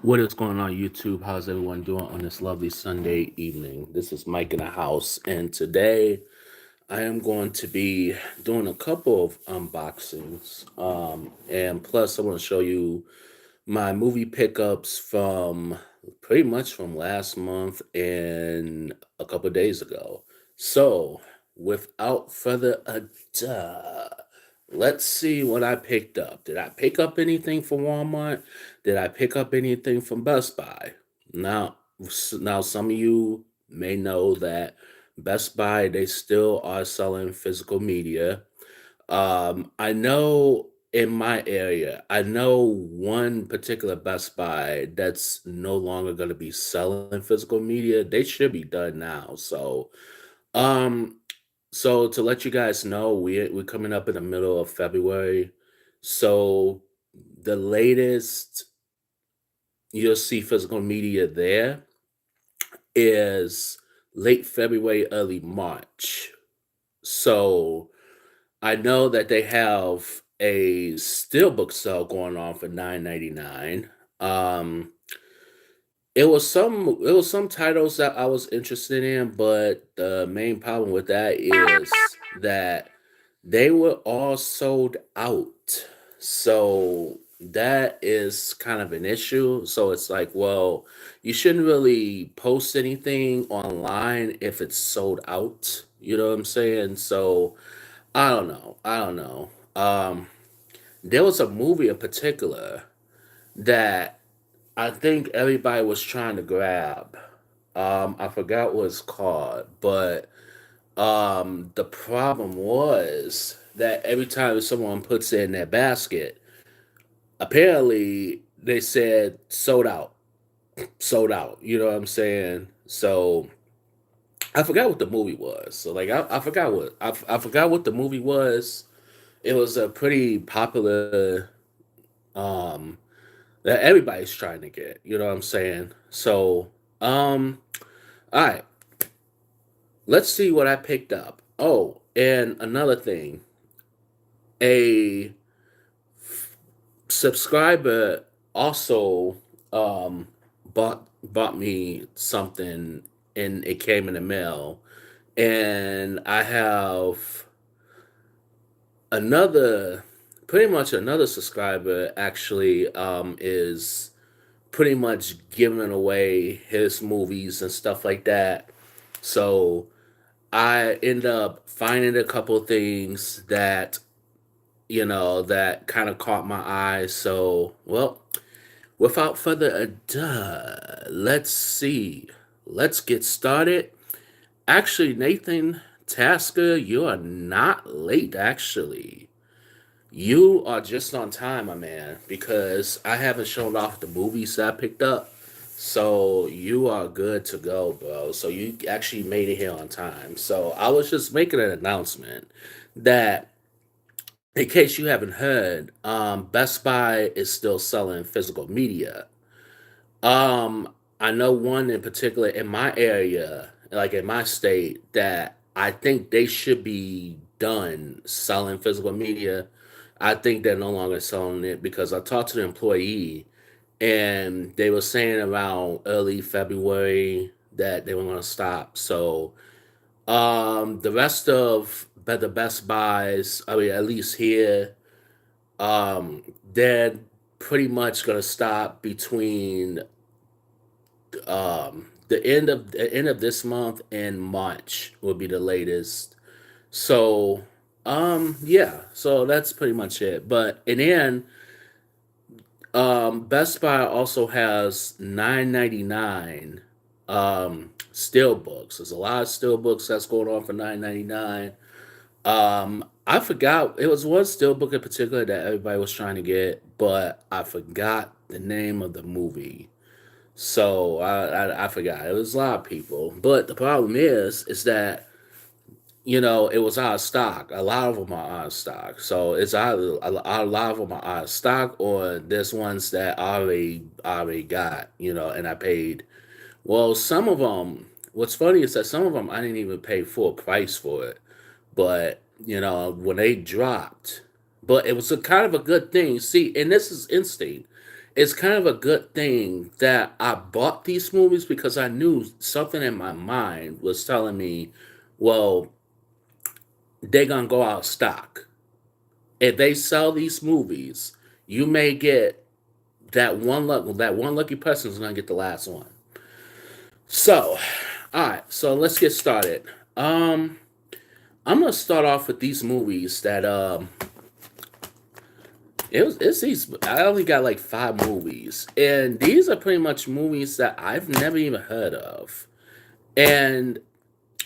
What is going on, YouTube? How's everyone doing on this lovely Sunday evening? This is Mike in the house, and today I am going to be doing a couple of unboxings. And plus, I want to show you my movie pickups from pretty much from last month and a couple days ago. So, without further ado, let's see what I picked up. Did I pick up anything from Walmart? Did I pick up anything from Best Buy? Now, some of you may know that Best Buy, they still are selling physical media. I know in my area, I know one particular Best Buy that's no longer going to be selling physical media. They should be done now. Um, so to let you guys know, we're coming up in the middle of February. So the latest you'll see physical media there is late February, early March. So I know that they have a steelbook sale going on for 9.99. Um, it was some titles that I was interested in, but the main problem with that is that they were all sold out. So that is kind of an issue. So it's like, well, you shouldn't really post anything online if it's sold out. You know what I'm saying? So I don't know. I don't know. There was a movie in particular that I think everybody was trying to grab. I forgot what it's called, but the problem was that every time someone puts it in their basket, apparently they said sold out, sold out. You know what I'm saying? So I forgot what the movie was. So like I forgot I forgot what the movie was. It was a pretty popular um that everybody's trying to get. You know what I'm saying? So all right, let's see what I picked up. Oh, and another thing, a subscriber also bought me something and it came in the mail, and I have another pretty much another subscriber actually is pretty much giving away his movies and stuff like that. So I end up finding a couple things that that kind of caught my eye. So, well, without further ado, let's see. Let's get started. Actually, Nathan Tasker, you are not late, actually. You are just on time, my man, because I haven't shown off the movies that I picked up. So you are good to go, bro. So you actually made it here on time. So I was just making an announcement that in case you haven't heard, Best Buy is still selling physical media. I know one in particular in my area, like in my state, that I think they should be done selling physical media. I think they're no longer selling it because I talked to the employee and they were saying around early February that they were going to stop. So, the rest of the Best Buys, I mean, at least here, they're pretty much going to stop between the end of this month and March will be the latest. So yeah, so that's pretty much it. But and then Best Buy also has 9.99 steel books. There's a lot of steel books that's going on for 9.99. I forgot it was one steel book in particular that everybody was trying to get, but I forgot the name of the movie. So I forgot. It was a lot of people. But the problem is that it was out of stock. A lot of them are out of stock. So it's either a lot of them are out of stock, or there's ones that I already got. And I paid. Well, some of them. What's funny is that some of them I didn't even pay full price for it. But when they dropped, but it was a kind of a good thing. See, and this is instinct. it's kind of a good thing that I bought these movies because I knew something in my mind was telling me, well, they're gonna go out of stock. If they sell these movies, you may get that one lucky person is gonna get the last one. So, all right, so let's get started. Um, I'm gonna start off with these movies that it's these. I only got like five movies, and these are pretty much movies that I've never even heard of. And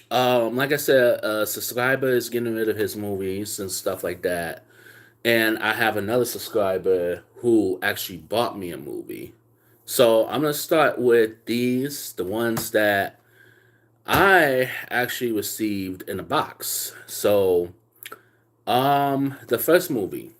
like I said, a subscriber is getting rid of his movies and stuff like that. And I have another subscriber who actually bought me a movie. So I'm gonna start with these, the ones that I actually received in a box. So the first movie,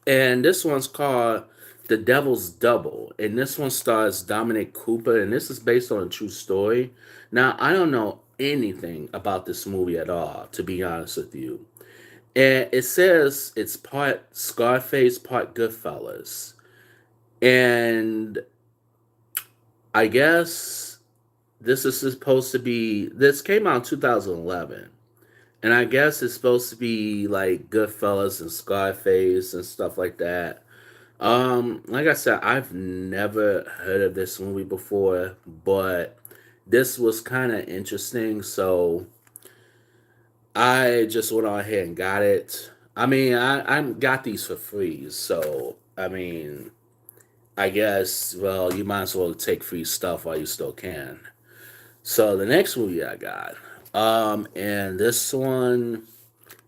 and this one's called The Devil's Double, and this one stars Dominic Cooper, and this is based on a true story. Now I don't know anything about this movie at all, to be honest with you. And it says it's part Scarface, part Goodfellas. And I guess this is supposed to be, this came out in 2011. And I guess it's supposed to be like Goodfellas and Scarface and stuff like that. Like I said, I've never heard of this movie before, but this was kind of interesting, so I just went on ahead and got it. I mean, I got these for free, so I mean, I guess well, you might as well take free stuff while you still can. So the next movie I got, and this one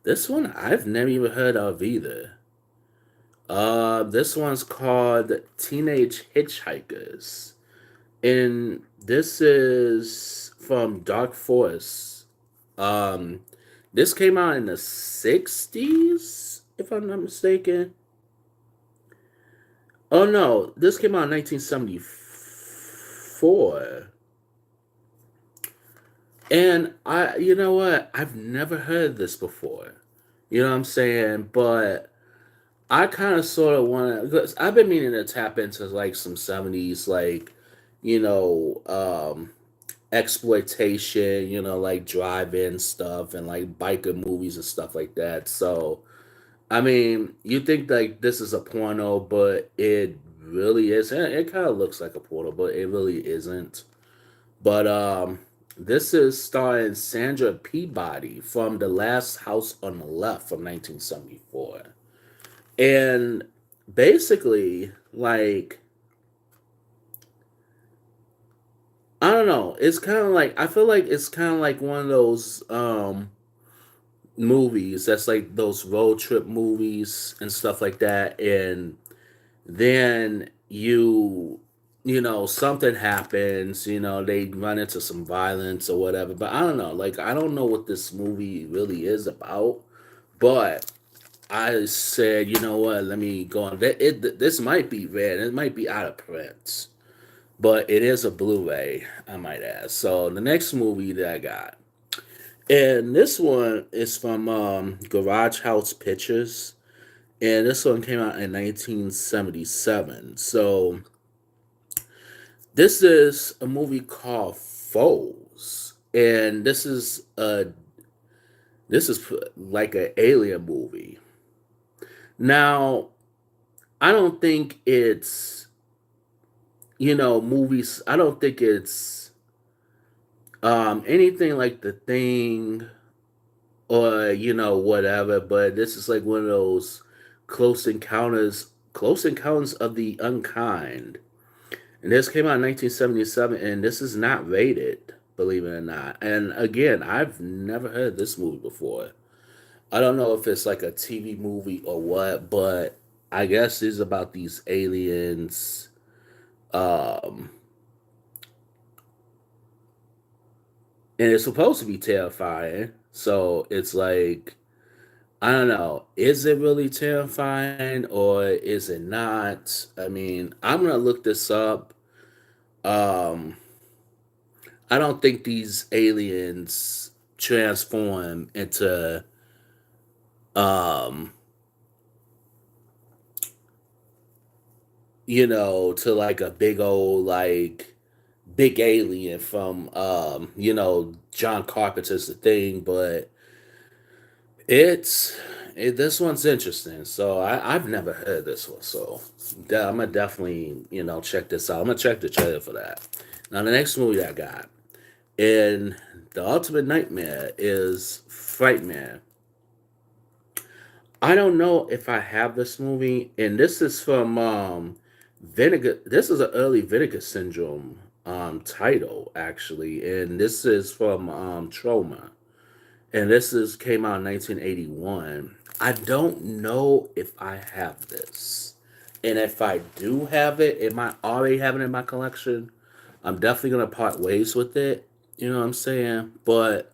I've never even heard of either. This one's called Teenage Hitchhikers, and this is from Dark Force. Um, this came out in the 60s, if I'm not mistaken. Oh no, this came out in 1974. And you know what? I've never heard this before. You know what I'm saying? But I kind of sort of want to, because I've been meaning to tap into like some 70s, like, you know, exploitation, you know, like drive-in stuff and like biker movies and stuff like that. So, I mean, you think like this is a porno, but it really is. It kind of looks like a porno, but it really isn't. But this is starring Sandra Peabody from The Last House on the Left from 1974. And basically, like, I don't know, it's kind of like I feel like it's kind of like one of those movies that's like those road trip movies and stuff like that, and then you know something happens, you know, they run into some violence or whatever, but I don't know, like I don't know what this movie really is about, but I said, you know what, let me go on. This might be red, it might be out of print, but it is a Blu-ray, I might add. So the next movie that I got, and this one is from Garage House Pictures, and this one came out in 1977. So this is a movie called Foes, and this is like an alien movie. Now, I don't think it's, you know, movies. I don't think it's anything like The Thing or you know whatever. But this is like one of those close encounters of the unkind. And this came out in 1977, and this is not rated, believe it or not. And again, I've never heard this movie before. I don't know if it's like a TV movie or what, but I guess it's about these aliens. Um, and it's supposed to be terrifying. So it's like, I don't know, is it really terrifying or is it not? I mean, I'm gonna look this up. Um, I don't think these aliens transform into um to like a big old like big alien from John Carpenter's The Thing, but it's this one's interesting. So I've never heard this one, so I'm gonna definitely check this out. I'm gonna check the trailer for that. Now the next movie I got, and the ultimate nightmare is Frightmare. I don't know if I have this movie, and this is from Vinegar. This is an early Vinegar Syndrome title actually, and this is from Trauma, and this is came out in 1981. I don't know if I have this, and if I do have it, it might already have it in my collection. I'm definitely gonna part ways with it. You know what I'm saying? But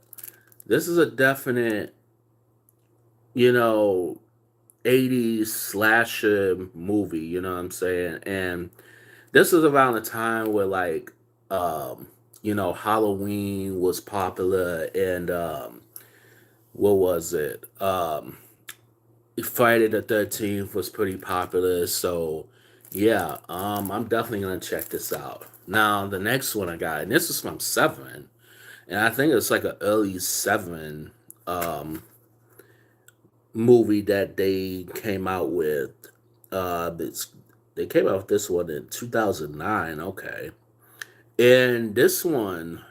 this is a definite, you know, 80s slasher movie, you know what I'm saying? And this is around the time where like Halloween was popular and what was it? Friday the 13th was pretty popular, so yeah, I'm definitely gonna check this out. Now the next one I got, and this is from Seven, and I think it's like an early Seven um movie that they came out with. They came out with this one in 2009. Okay, and this one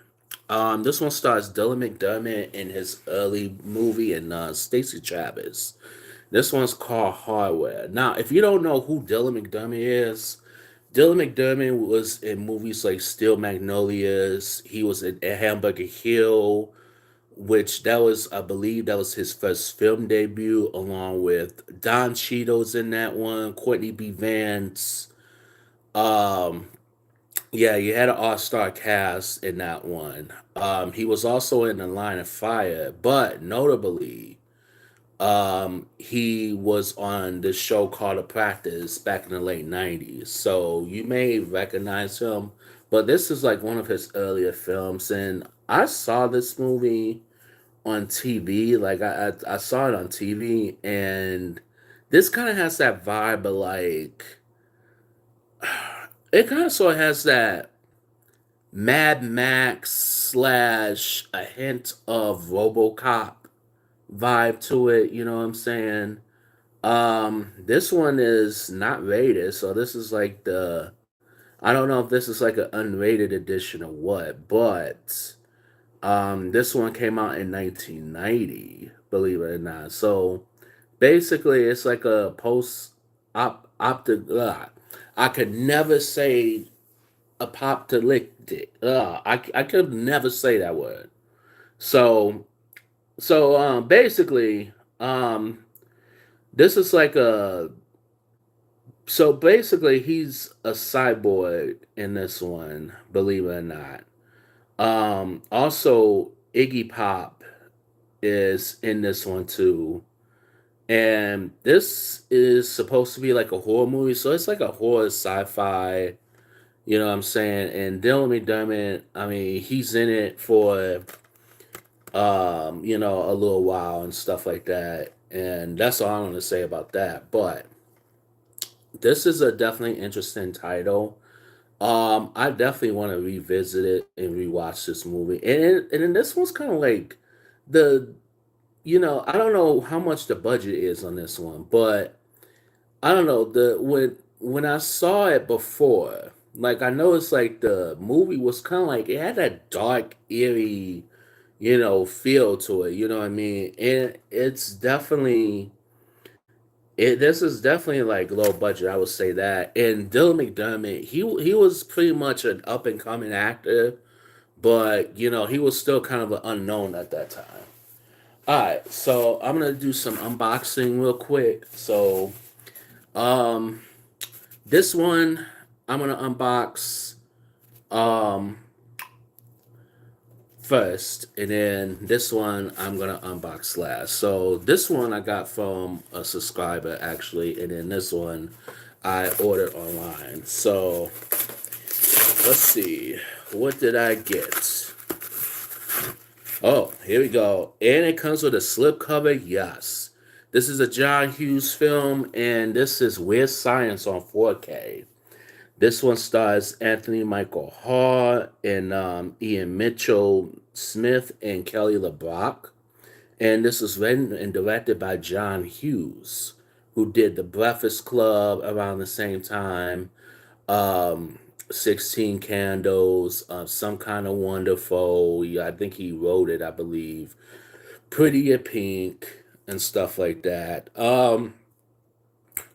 stars Dylan McDermott in his early movie and Stacey Travis. This one's called Hardware. Now, if you don't know who Dylan McDermott is, Dylan McDermott was in movies like Steel Magnolias. He was in A Hamburger Hill, which that was, I believe, that was his first film debut, along with Don Cheadle's in that one, Courtney B. Vance. Um, yeah, you had an all-star cast in that one. He was also in The Line of Fire, but notably, he was on this show called The Practice back in the late 90s. So you may recognize him, but this is like one of his earlier films, and I saw this movie on TV. Like I saw it on TV, and this kind of has that vibe of like it kind of sort of has that Mad Max slash a hint of RoboCop vibe to it. You know what I'm saying? This one is not rated, so this is like the I don't know if this is like an unrated edition or what, but this one came out in 1990, believe it or not. So basically, it's like a post optic. I could never say apocalyptic. I could never say that word. So basically, this is like a so basically he's a cyborg in this one, believe it or not. Also Iggy Pop is in this one too. And this is supposed to be like a horror movie, so it's like a horror sci-fi, you know what I'm saying? And Dylan McDermott, I mean, he's in it for a little while and stuff like that. And that's all I'm gonna say about that. But this is a definitely interesting title. I definitely want to revisit it and rewatch this movie. And then this one's kind of like the I don't know how much the budget is on this one, but I don't know when I saw it before, like I noticed like the movie was kind of like it had that dark, eerie, feel to it. You know what I mean? And it's definitely this is definitely like low budget. I would say that. And Dylan McDermott, he was pretty much an up and coming actor, but he was still kind of an unknown at that time. All right, so I'm gonna do some unboxing real quick. So, um, this one I'm gonna unbox um first, and then this one I'm gonna unbox last. So this one I got from a subscriber actually, and then this one I ordered online. So let's see, what did I get? Oh, here we go. And it comes with a slipcover. Yes. This is a John Hughes film, and this is Weird Science on 4K. This one stars Anthony Michael Hall and Ian Mitchell Smith and Kelly LeBrock. And this was written and directed by John Hughes, who did The Breakfast Club around the same time, um, 16 Candles, Some Kind of Wonderful. Yeah, I think he wrote it, I believe. Pretty in Pink and stuff like that.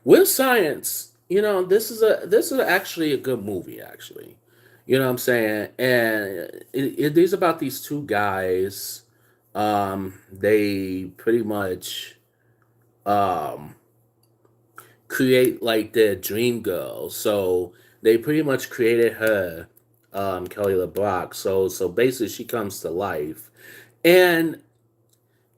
With Science, this is actually a good movie, actually. You know what I'm saying? And it is about these two guys. They pretty much um create like their dream girl. So they pretty much created her, Kelly LeBrock. So basically she comes to life. And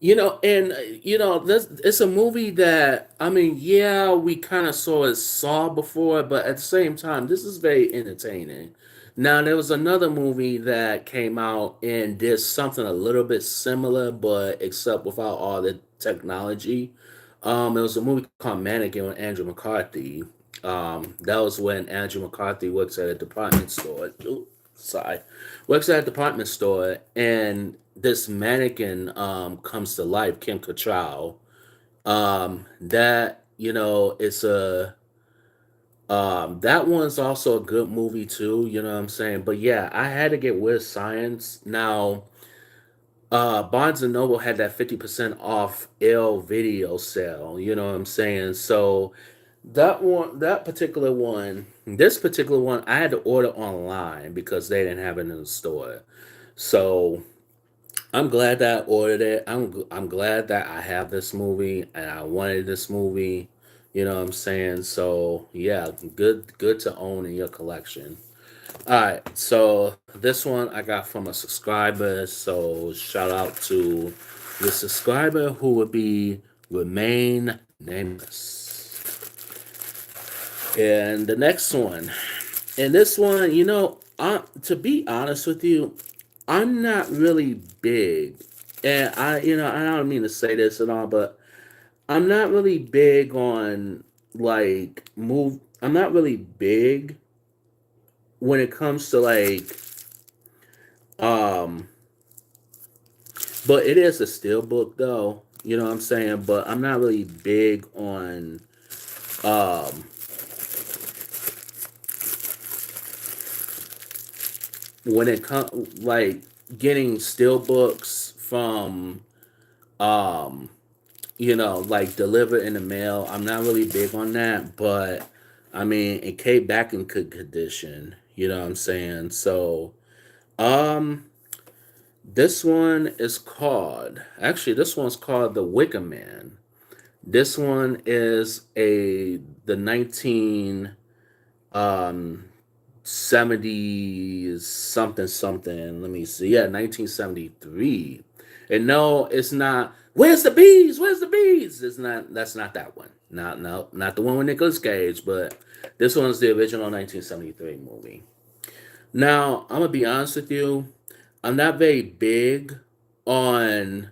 this it's a movie that, I mean, yeah, we kind of saw before, but at the same time, this is very entertaining. Now, there was another movie that came out and did something a little bit similar, but except without all the technology. It was a movie called Mannequin with Andrew McCarthy. That was when Andrew McCarthy works at a department store. Ooh, sorry, works at a department store, and this mannequin comes to life, Kim Cattrall. That it's a that one's also a good movie too. You know what I'm saying? But yeah, I had to get Weird Science. Now, Barnes and Noble had that 50% off L video sale. You know what I'm saying? So this particular one, I had to order online because they didn't have it in the store. So I'm glad that I ordered it. I'm glad that I have this movie and I wanted this movie. You know what I'm saying? So yeah, good to own in your collection. All right, so this one I got from a subscriber. So shout out to the subscriber who would be Remain Nameless. And the next one, and this one, to be honest with you, I'm not really big, and I don't mean to say this and all, but I'm not really big on like move. I'm not really big when it comes to like, um, but it is a steel book though. You know what I'm saying? But I'm not really big on um when it comes like getting steel books from um like delivered in the mail. I'm not really big on that, but I mean, it came back in good condition. You know what I'm saying? So, um, this one's called the Wickman. This one is the 19 um 70s something something. Let me see. Yeah, 1973. And no, it's not. Where's the bees? Where's the bees? It's not. That's not that one. Not no, not the one with Nicolas Cage. But this one's the original 1973 movie. Now, I'm gonna be honest with you. I'm not very big on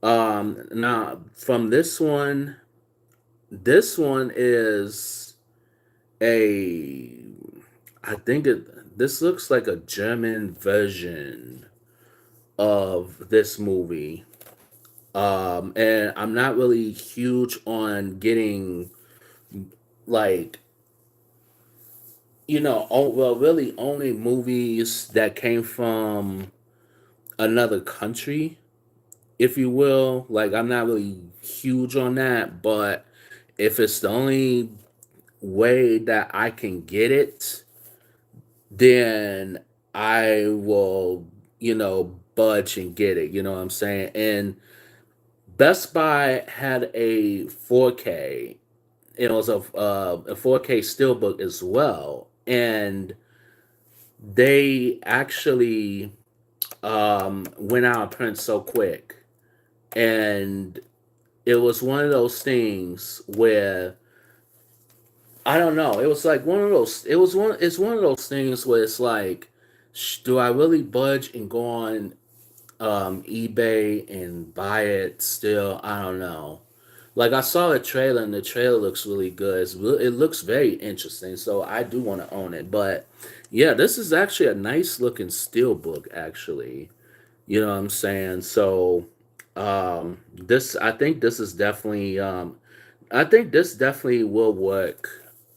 now from this one. This one is a I think this looks like a German version of this movie. And I'm not really huge on getting like, well, really only movies that came from another country, if you will. Like, I'm not really huge on that, but if it's the only way that I can get it, then I will, budge and get it. You know what I'm saying? And Best Buy had a 4K. It was a 4K steelbook as well, and they actually went out of print so quick, and it was one of those things where I don't know. It was like one of those. It was one. It's one of those things where it's like, do I really budge and go on eBay and buy it still? I don't know. Like I saw a trailer and the trailer looks really good. It looks very interesting, so I do want to own it. But yeah, this is actually a nice looking steel book, actually. You know what I'm saying? So this I think this is definitely I think this definitely will work.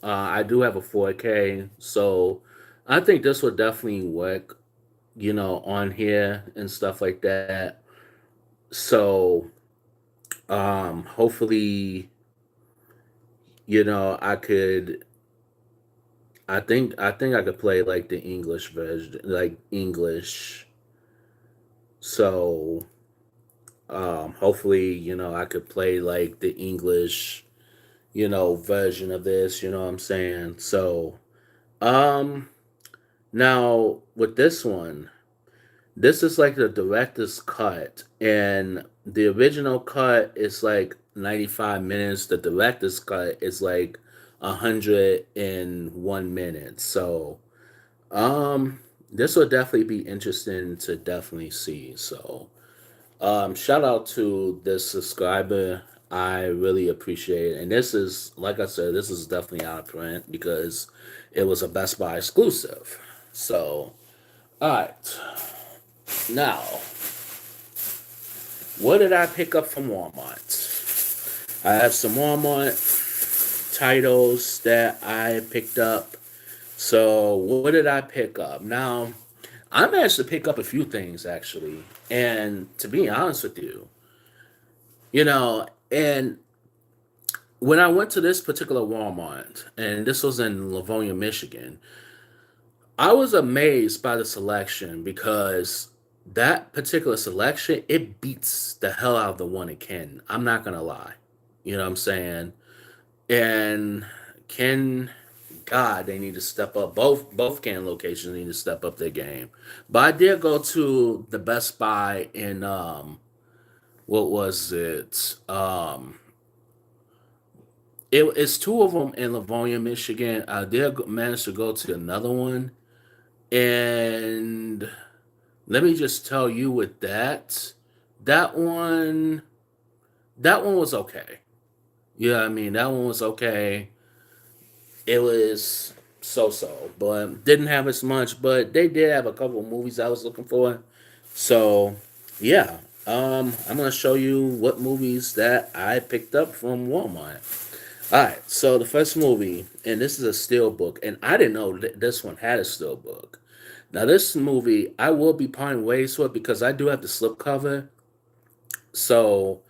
I do have a 4K, so I think this will definitely work, on here and stuff like that. So hopefully, I could I think I could play like the English version, like English. So hopefully, I could play like the English, version of this, you know what I'm saying? So um now with this one, this is like the director's cut, and the original cut is like 95 minutes. The director's cut is like 101 minutes. So this will definitely be interesting to definitely see. So shout out to this subscriber. I really appreciate it. And this is, like I said, this is definitely out of print because it was a Best Buy exclusive. So, all right. Now, what did I pick up from Walmart? I have some Walmart titles that I picked up. So, what did I pick up? Now, I managed to pick up a few things actually. And to be honest with you, and when I went to this particular Walmart, and this was in Livonia, Michigan, I was amazed by the selection because that particular selection, it beats the hell out of the one in Ken. I'm not gonna lie. You know what I'm saying? And Ken, God, they need to step up. Both Ken locations need to step up their game. But I did go to the Best Buy in what was it? It's two of them in Livonia, Michigan. I did manage to go to another one, and let me just tell you with that one, that one was okay. Yeah, I mean that one was okay. It was so, but didn't have as much. But they did have a couple of movies I was looking for. So yeah, I'm gonna show you what movies that I picked up from Walmart. All right, so the first movie, and this is a steel book, and I didn't know this one had a steel book. Now, this movie, I will be parting ways with because I do have the slipcover. So,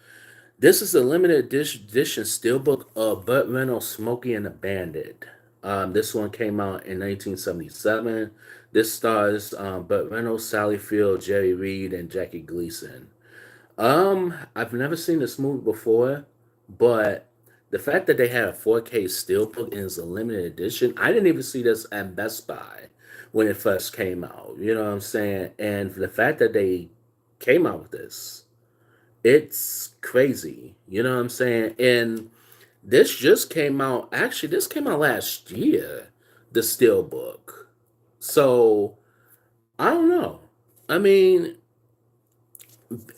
this is a limited edition steelbook of Burt Reynolds' Smokey and the Bandit. This one came out in 1977. This stars Burt Reynolds, Sally Field, Jerry Reed, and Jackie Gleason. I've never seen this movie before, but the fact that they had a 4K steelbook and it's a limited edition, I didn't even see this at Best Buy when it first came out. You know what I'm saying? And the fact that they came out with this, it's crazy. You know what I'm saying? And this just came out, actually, this came out last year, the steelbook. So I don't know. I mean,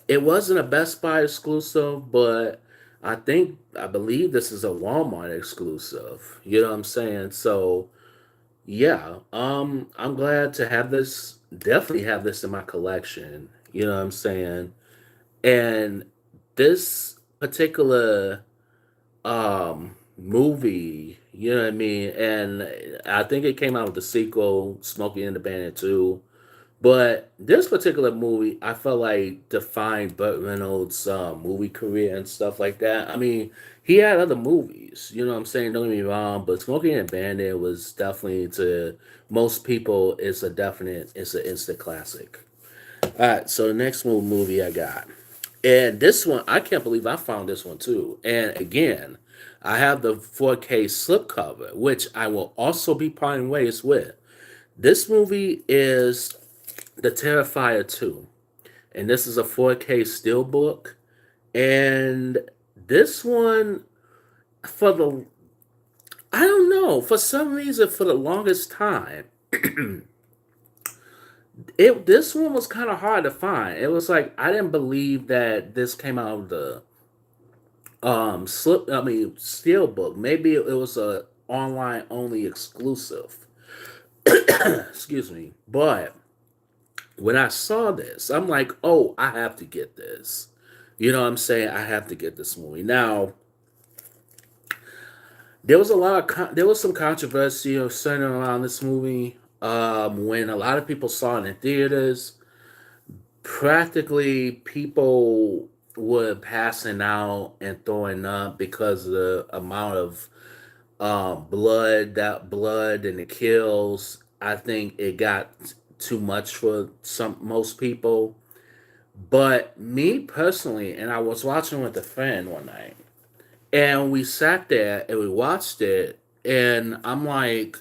it wasn't a Best Buy exclusive, but I believe this is a Walmart exclusive. You know what I'm saying? So yeah, I'm glad to have this. Definitely have this in my collection. You know what I'm saying? And this particular movie, you know what I mean? And I think it came out with the sequel, Smokey and the Bandit 2. But this particular movie, I felt like defined Burt Reynolds' movie career and stuff like that. I mean, he had other movies, you know what I'm saying? Don't get me wrong, but Smokey and the Bandit was definitely to most people, it's an instant classic. All right, so the next movie I got, and this one I can't believe I found this one too. And again, I have the 4K slipcover, which I will also be parting ways with. This movie is the Terrifier 2. And this is a 4K steelbook. And this one, for the, I don't know, for some reason, for the longest time, this one was kind of hard to find. It was like, I didn't believe that this came out of the slip. I mean, steelbook. Maybe it was a online only exclusive. Excuse me. But when I saw this, I'm like, oh, I have to get this. You know what I'm saying? I have to get this movie. Now, there was a lot of there was some controversy centering around this movie. When a lot of people saw it in theaters, practically people were passing out and throwing up because of the amount of blood and the kills. I think it got too much for most people. But me personally, and I was watching with a friend one night, and we sat there and we watched it, and I'm like,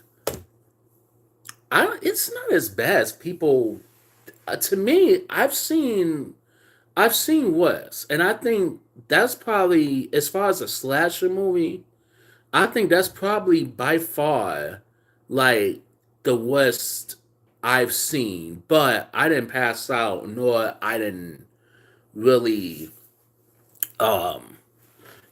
it's not as bad as people. To me, I've seen worse, and I think that's probably as far as a slasher movie. I think that's probably by far like the worst I've seen. But I didn't pass out, nor I didn't really um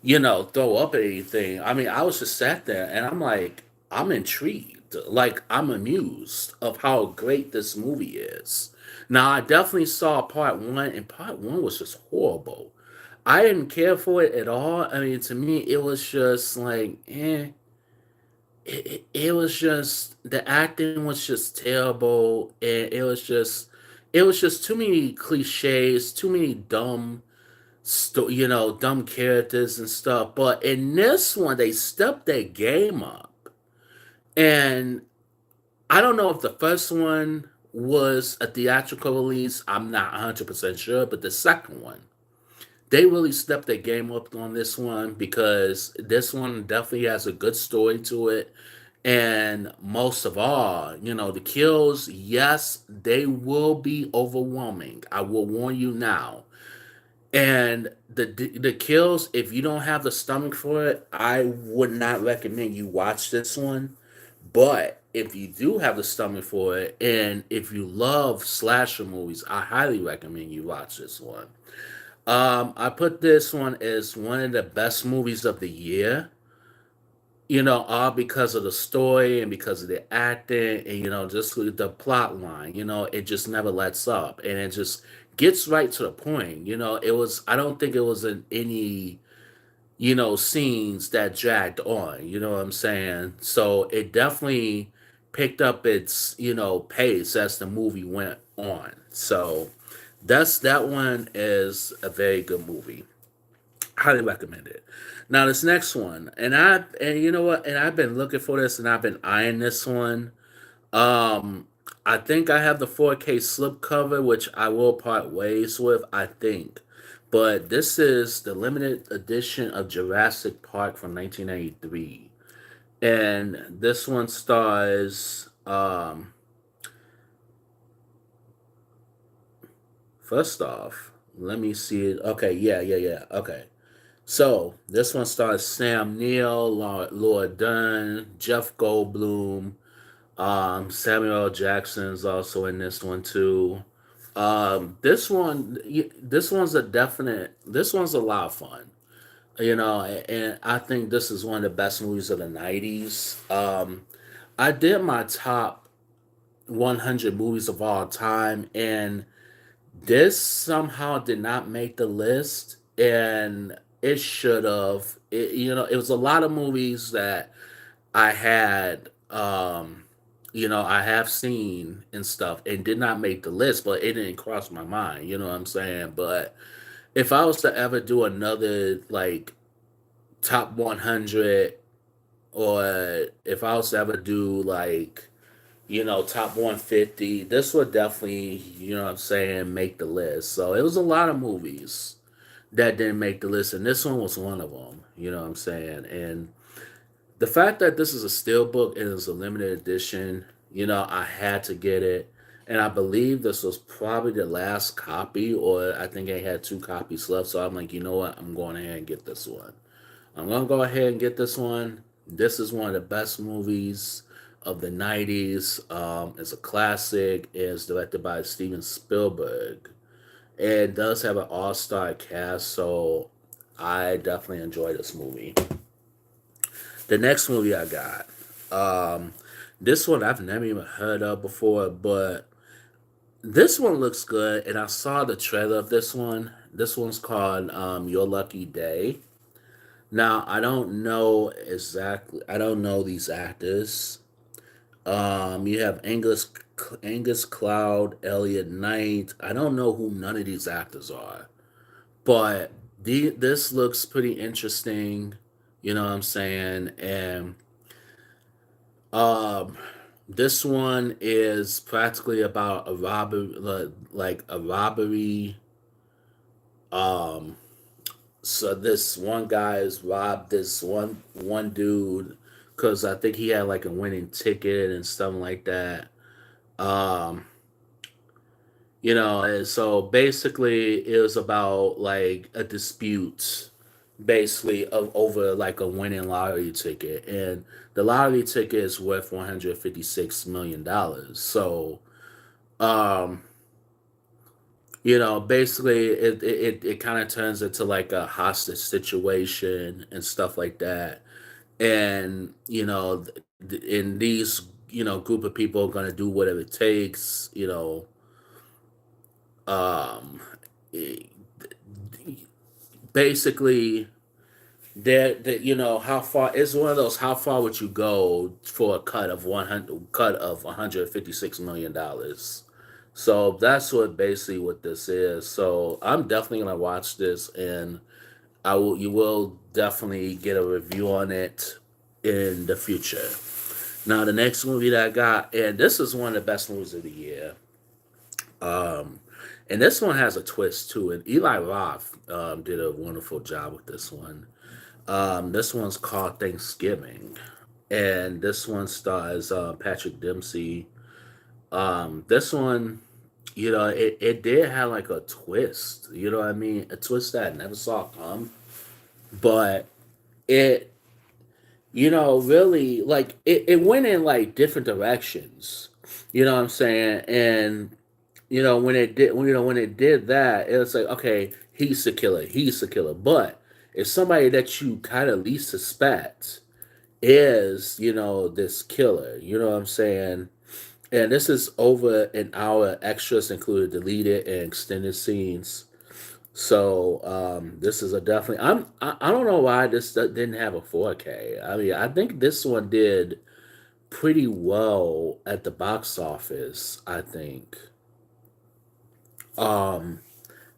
throw up or anything. I mean, I was just sat there and I'm like, I'm intrigued. Like, I'm amused of how great this movie is. Now, I definitely saw part one, and part one was just horrible. I didn't care for it at all. I mean, to me, it was just like, it was just, the acting was just terrible. And it was just too many cliches, too many dumb characters and stuff. But in this one, they stepped their game up. And I don't know if the first one was a theatrical release. I'm not 100% sure. But the second one, they really stepped their game up on this one because this one definitely has a good story to it. And most of all, the kills, yes, they will be overwhelming. I will warn you now. And the kills, if you don't have the stomach for it, I would not recommend you watch this one. But if you do have the stomach for it, and if you love slasher movies, I highly recommend you watch this one. I put this one as one of the best movies of the year. All because of the story and because of the acting and just the plot line. It just never lets up and it just gets right to the point. It was. I don't think it was in any scenes that dragged on. You know what I'm saying? So it definitely picked up its pace as the movie went on. So that one is a very good movie. Highly recommend it. Now this next one, and you know what, and I've been looking for this, and I've been eyeing this one. Um, I think I have the 4K slipcover, which I will part ways with. I think, but this is the limited edition of Jurassic Park from 1993, and this one stars. First off, let me see it. Okay, yeah. Okay. So this one stars Sam Neill, Laura Dern, Jeff Goldblum, Samuel L. Jackson's also in this one too. This one's a definite. This one's a lot of fun. And I think this is one of the best movies of the '90s. I did my top 100 movies of all time, and this somehow did not make the list, and it should have. It was a lot of movies that I had, I have seen and stuff, and did not make the list, but it didn't cross my mind. You know what I'm saying? But if I was to ever do another like top 100, or if I was to ever do like top 150. This would definitely, what I'm saying, make the list. So it was a lot of movies that didn't make the list, and this one was one of them. You know what I'm saying? And the fact that this is a steelbook and it's a limited edition, I had to get it. And I believe this was probably the last copy, or I think I had two copies left. So I'm like, you know what? I'm going ahead and get this one. I'm gonna go ahead and get this one. This is one of the best movies of the '90s. It's a classic. It's directed by Steven Spielberg. It does have an all-star cast, so I definitely enjoy this movie. The next movie I got, um, this one I've never even heard of before, but this one looks good, and I saw the trailer of this one. This one's called Your Lucky Day. Now I don't know exactly. I don't know these actors. You have Angus Cloud, Elliot Knight. I don't know who none of these actors are, but this looks pretty interesting. You know what I'm saying? And um, this one is practically about a robbery, like a robbery. Um, so this one guy has robbed this one dude because I think he had like a winning ticket and stuff like that. Um, and so basically it was about like a dispute basically of over like a winning lottery ticket, and the lottery ticket is worth $156 million. So um basically it kind of turns into like a hostage situation and stuff like that. And in these group of people are going to do whatever it takes. Um eh, Basically that how far it's one of those, how far would you go for a cut of $156 million. So that's what this is. So I'm definitely gonna watch this, and you will definitely get a review on it in the future. Now the next movie that I got, and this is one of the best movies of the year. um and this one has a twist too, and Eli Roth did a wonderful job with this one. This one's called Thanksgiving, and this one stars Patrick Dempsey. This one, it did have like a twist. You know what I mean? A twist that I never saw come, but it, really like it went in like different directions. You know what I'm saying? And when it did that, it was like, okay, he's the killer, he's the killer, but it's somebody that you kind of least suspect is this killer. You know what I'm saying? And this is over an hour. Extras included deleted and extended scenes. So this is a definitely. I don't know why this didn't have a 4K. I mean, I think this one did pretty well at the box office, I think. um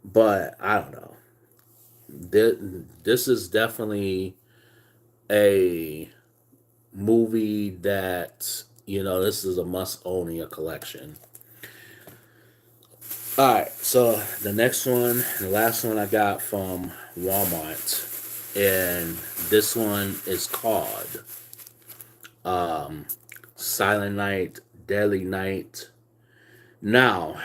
but I don't know. This, this is definitely a movie that this is a must own in your collection. All right, so the next one, the last one I got from Walmart, and this one is called um Silent Night, Deadly Night. Now,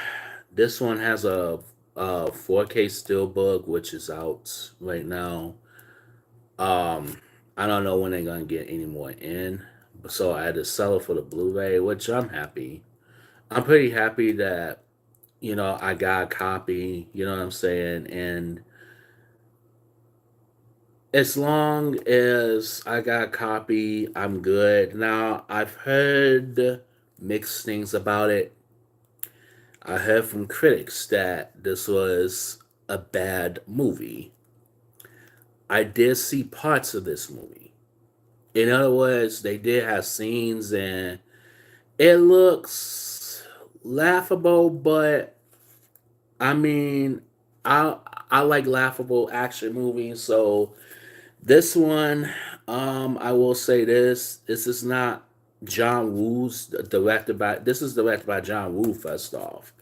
this one has a 4K steelbook, which is out right now. Um, I don't know when they're gonna get any more in, so I had to sell it for the Blu-ray, which I'm happy. I'm pretty happy that I got a copy. You know what I'm saying? And as long as I got a copy, I'm good. Now I've heard mixed things about it. I heard from critics that this was a bad movie. I did see parts of this movie. In other words, they did have scenes and it looks laughable, but I mean, I I like laughable action movies, so this one, I will say this: this is not John Woo's directed by. This is directed by John Woo. First off,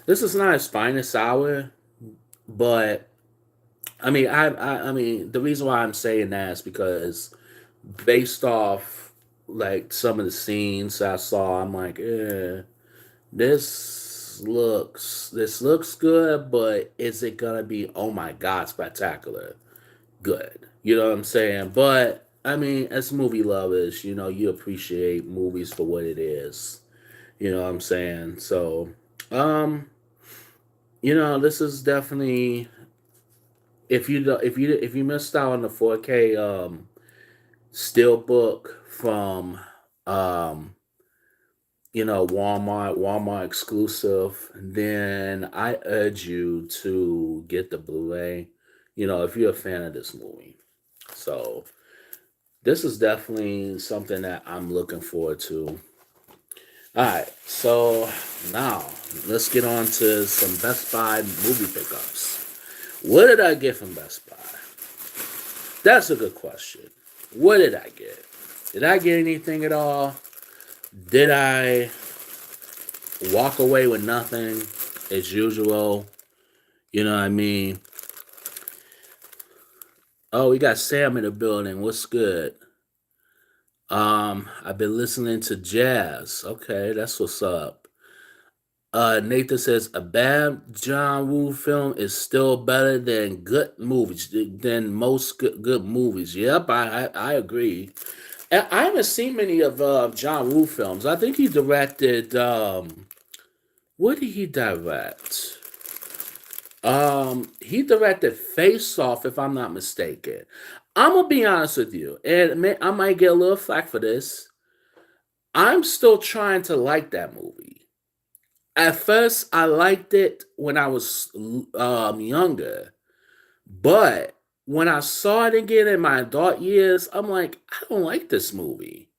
this is not his finest hour, but I mean, the reason why I'm saying that is because based off like some of the scenes I saw, I'm like, this looks good, but is it gonna be, oh my god, spectacular good? You know what I'm saying? But I mean, as movie lovers, you appreciate movies for what it is. You know what I'm saying? So, um, this is definitely if you missed out on the 4K steelbook from um Walmart exclusive, then I urge you to get the Blu-ray, if you're a fan of this movie. So this is definitely something that I'm looking forward to. All right, so now let's get on to some Best Buy movie pickups. What did I get from Best Buy? That's a good question. What did I get? Did I get anything at all? Did I walk away with nothing as usual? You know what I mean? Oh, we got Sam in the building. What's good? I've been listening to jazz. Okay, that's what's up. Nathan says a bad John Woo film is still better than good movies, than most good movies. Yep, I agree. And I haven't seen many of John Woo films. I think he directed. What did he direct? He directed Face Off, if I'm not mistaken. I'm gonna be honest with you, and I might get a little flack for this. I'm still trying to like that movie. At first, I liked it when I was younger, but when I saw it again in my adult years, I'm like, I don't like this movie.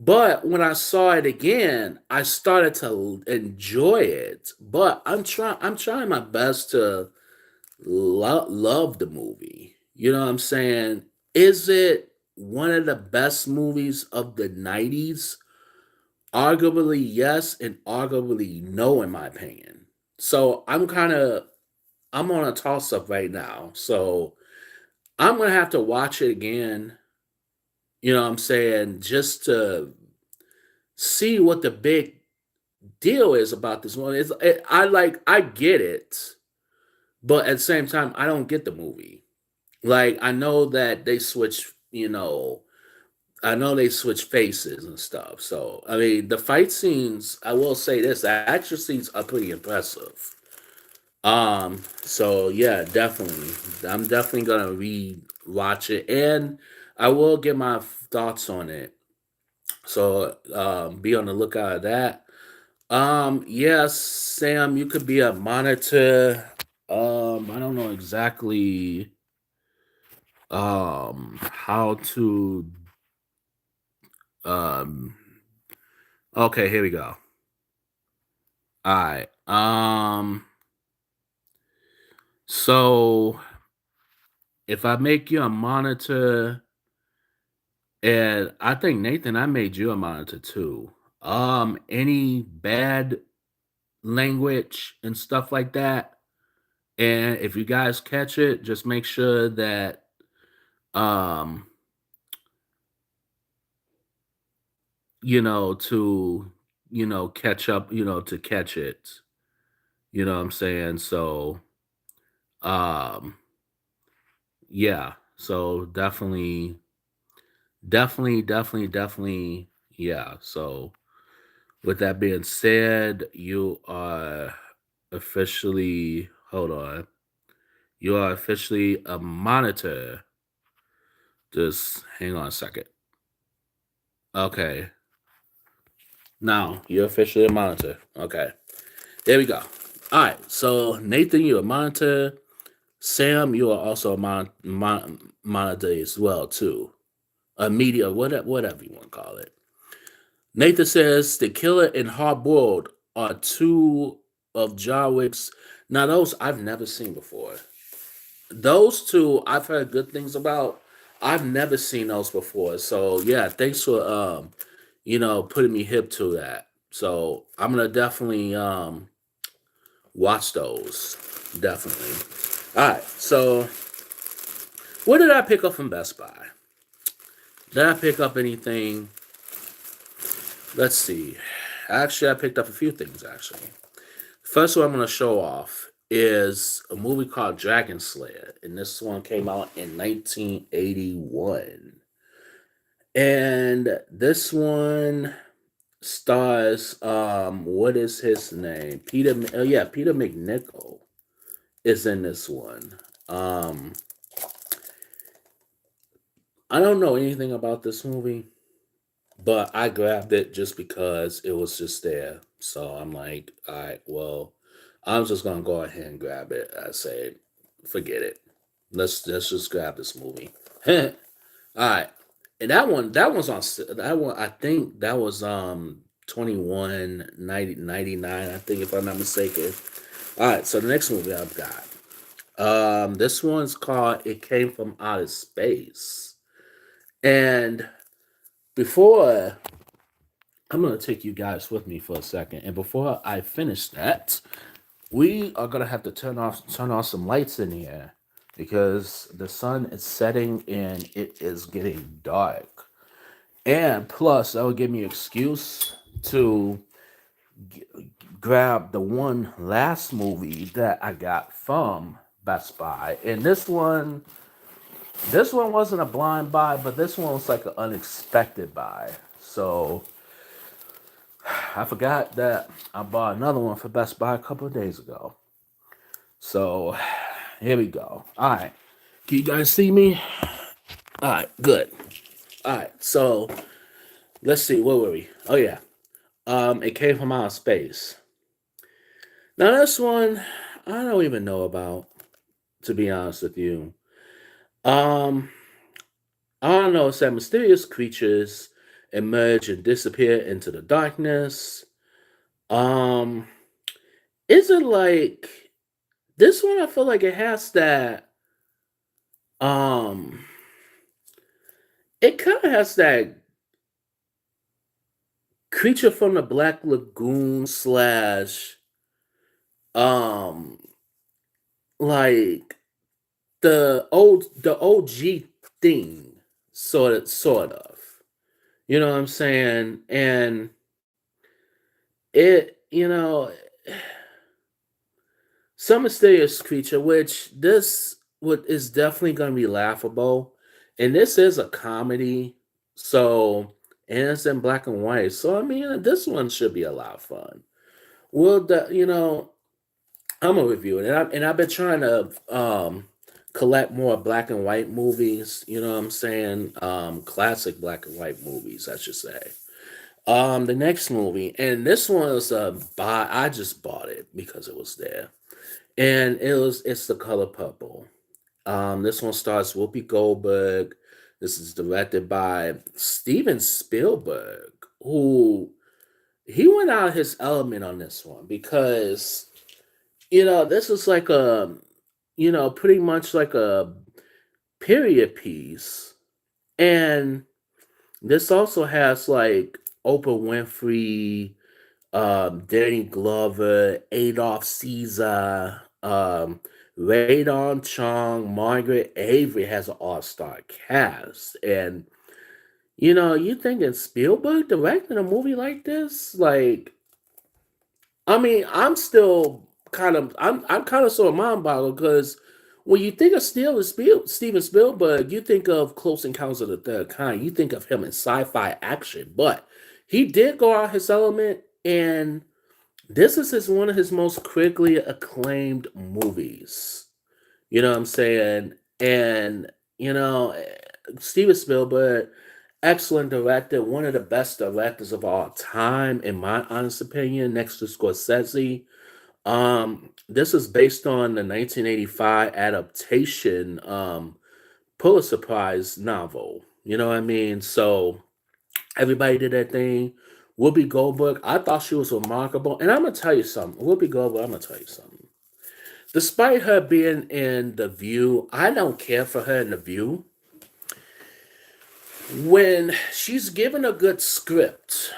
But when I saw it again, I started to enjoy it. But I'm trying my best to love the movie. You know what I'm saying? Is it one of the best movies of the 90s? Arguably yes, and arguably no, in my opinion. So I'm on a toss up right now. So I'm gonna have to watch it again. You know what I'm saying? Just to see what the big deal is about this one. I get it, but at the same time, I don't get the movie. Like I know that they switch, I know they switch faces and stuff. So I mean, the fight scenes, I will say this, the action scenes are pretty impressive. So yeah, definitely, I'm definitely gonna re-watch it, and I will get my thoughts on it. So be on the lookout of that. Yes, Sam, you could be a monitor. I don't know exactly how to um okay, here we go. All right. So if I make you a monitor, and I think Nathan, I made you a monitor too. Any bad language and stuff like that. And if you guys catch it, just make sure that um to catch up, to catch it. You know what I'm saying? So um yeah. So definitely, yeah. So with that being said, you are officially, hold on. You are officially a monitor. Just hang on a second. Okay. Now you're officially a monitor. Okay. There we go. All right. So Nathan, you're a monitor. Sam, you are also a monitor as well too. A media, whatever you want to call it. Nathan says the killer and hard boiled are two of John Wick's. Now those I've never seen before. Those two I've heard good things about. I've never seen those before. So yeah, thanks for putting me hip to that. So I'm gonna definitely watch those. Definitely. All right. So what did I pick up from Best Buy? Did I pick up anything? Let's see. Actually, I picked up a few things actually. First one I'm gonna show off is a movie called Dragon Slayer, and this one came out in 1981. And this one stars what is his name? Peter McNichol is in this one. Um, I don't know anything about this movie, but I grabbed it just because it was just there. So I'm like, all right, well, I'm just gonna go ahead and grab it. I say, forget it. Let's just grab this movie. All right, and that one's on that one. I think that was 21.99. I think if I'm not mistaken. All right, so the next movie I've got. This one's called "It Came from Outer Space," and before I'm gonna take you guys with me for a second, and before I finish that, we are gonna have to turn off some lights in here because the sun is setting and it is getting dark. And plus, that will give me an excuse to grab the one last movie that I got from Best Buy. And this one wasn't a blind buy, but this one was like an unexpected buy. So I forgot that I bought another one for Best Buy a couple of days ago. So here we go. All right. Can you guys see me? All right, good. All right, so let's see. Where were we? Oh yeah. It came from outer space. Now this one I don't even know about, to be honest with you. Um, I don't know. It's that mysterious creatures emerge and disappear into the darkness. Um, is it like this one? I feel like it has that. Um, it kind of has that creature from the Black Lagoon slash um like the OG thing, sort of. You know what I'm saying? And it, some mysterious creature, which this would is definitely gonna be laughable. And this is a comedy, so and it's in black and white. So I mean this one should be a lot of fun. Well I'm gonna review it, and I've been trying to collect more black and white movies. You know what I'm saying? Classic black and white movies, I should say. The next movie, and this one was a buy. I just bought it because it was there, and it's The Color Purple. This one stars Whoopi Goldberg. This is directed by Steven Spielberg, who he went out of his element on this one because this is like pretty much like a period piece. And this also has like Oprah Winfrey, Danny Glover, Adolph Caesar, Radon Chong, Margaret Avery has an all-star cast. And you thinking Spielberg directing a movie like this? Like, I mean, I'm kind of sort of mind boggled because when you think of Steven Spielberg, you think of Close Encounters of the Third Kind. You think of him in sci-fi action, but he did go out his element, and this is one of his most critically acclaimed movies. You know what I'm saying? And Steven Spielberg, excellent director, one of the best directors of all time, in my honest opinion, next to Scorsese. This is based on the 1985 adaptation Pulitzer Prize novel. You know what I mean? So everybody did their thing. Whoopi Goldberg, I thought she was remarkable. And I'm gonna tell you something. Whoopi Goldberg, I'm gonna tell you something. Despite her being in The View, I don't care for her in The View. When she's given a good script,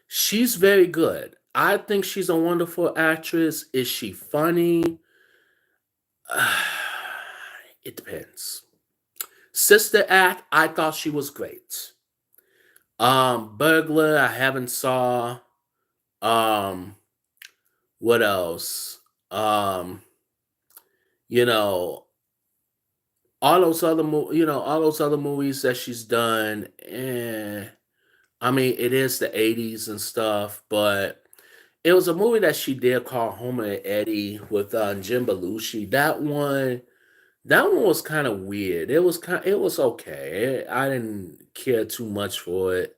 she's very good. I think she's a wonderful actress. Is she funny? It depends. Sister Act, I thought she was great. Burglar, I haven't saw. Um, what else? Um, you know, all those other movies that she's done. I mean, it is the '80s and stuff, but it was a movie that she did called Homer and Eddie with Jim Belushi. That one was kind of weird. It was okay. I didn't care too much for it.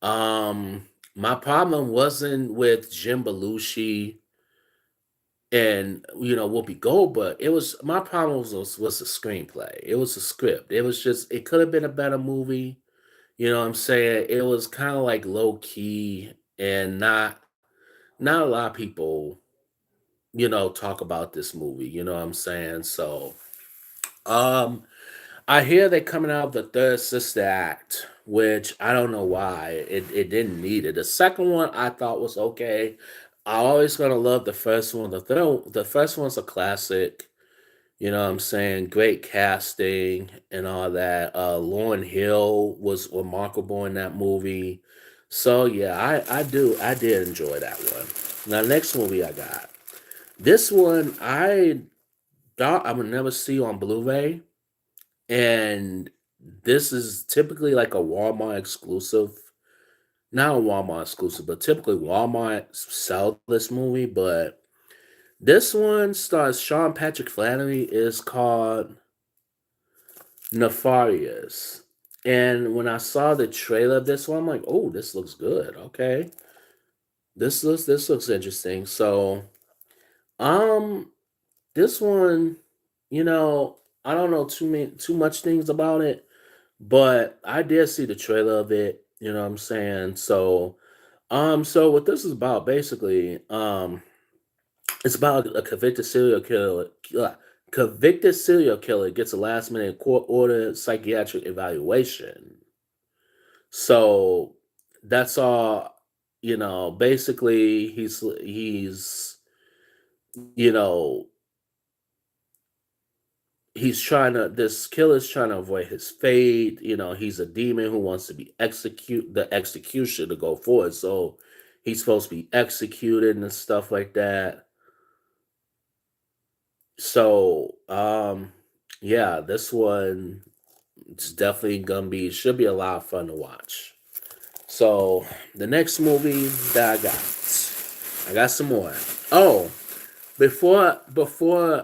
My problem wasn't with Jim Belushi and Whoopi Goldberg. It was my problem was the screenplay. It was the script. It was just it could have been a better movie. You know what I'm saying? It was kind of like low key and not a lot of people, talk about this movie. You know what I'm saying? So, um, I hear they're coming out with the third Sister Act, which I don't know why it didn't need it. The second one I thought was okay. I always gonna love the first one. The first one's a classic. You know what I'm saying? Great casting and all that. Lauryn Hill was remarkable in that movie. So yeah, I did enjoy that one. Now next movie I got. This one I thought I would never see on Blu-ray, and this is typically like a Walmart exclusive. Not a Walmart exclusive, but typically Walmart sell this movie. But this one stars Sean Patrick Flanery. Is called Nefarious. And when I saw the trailer of this one, I'm like, oh, this looks good. Okay. This looks interesting. So um this one, you know, I don't know too much things about it, but I did see the trailer of it, you know what I'm saying? So what this is about basically, it's about a convicted serial killer gets a last minute court ordered psychiatric evaluation. So that's all, basically you know, he's trying to this killer's trying to avoid his fate. He's a demon who wants to be the execution to go forward. So he's supposed to be executed and stuff like that. So yeah, this one it's definitely gonna be should be a lot of fun to watch. So the next movie that I got some more. Oh, before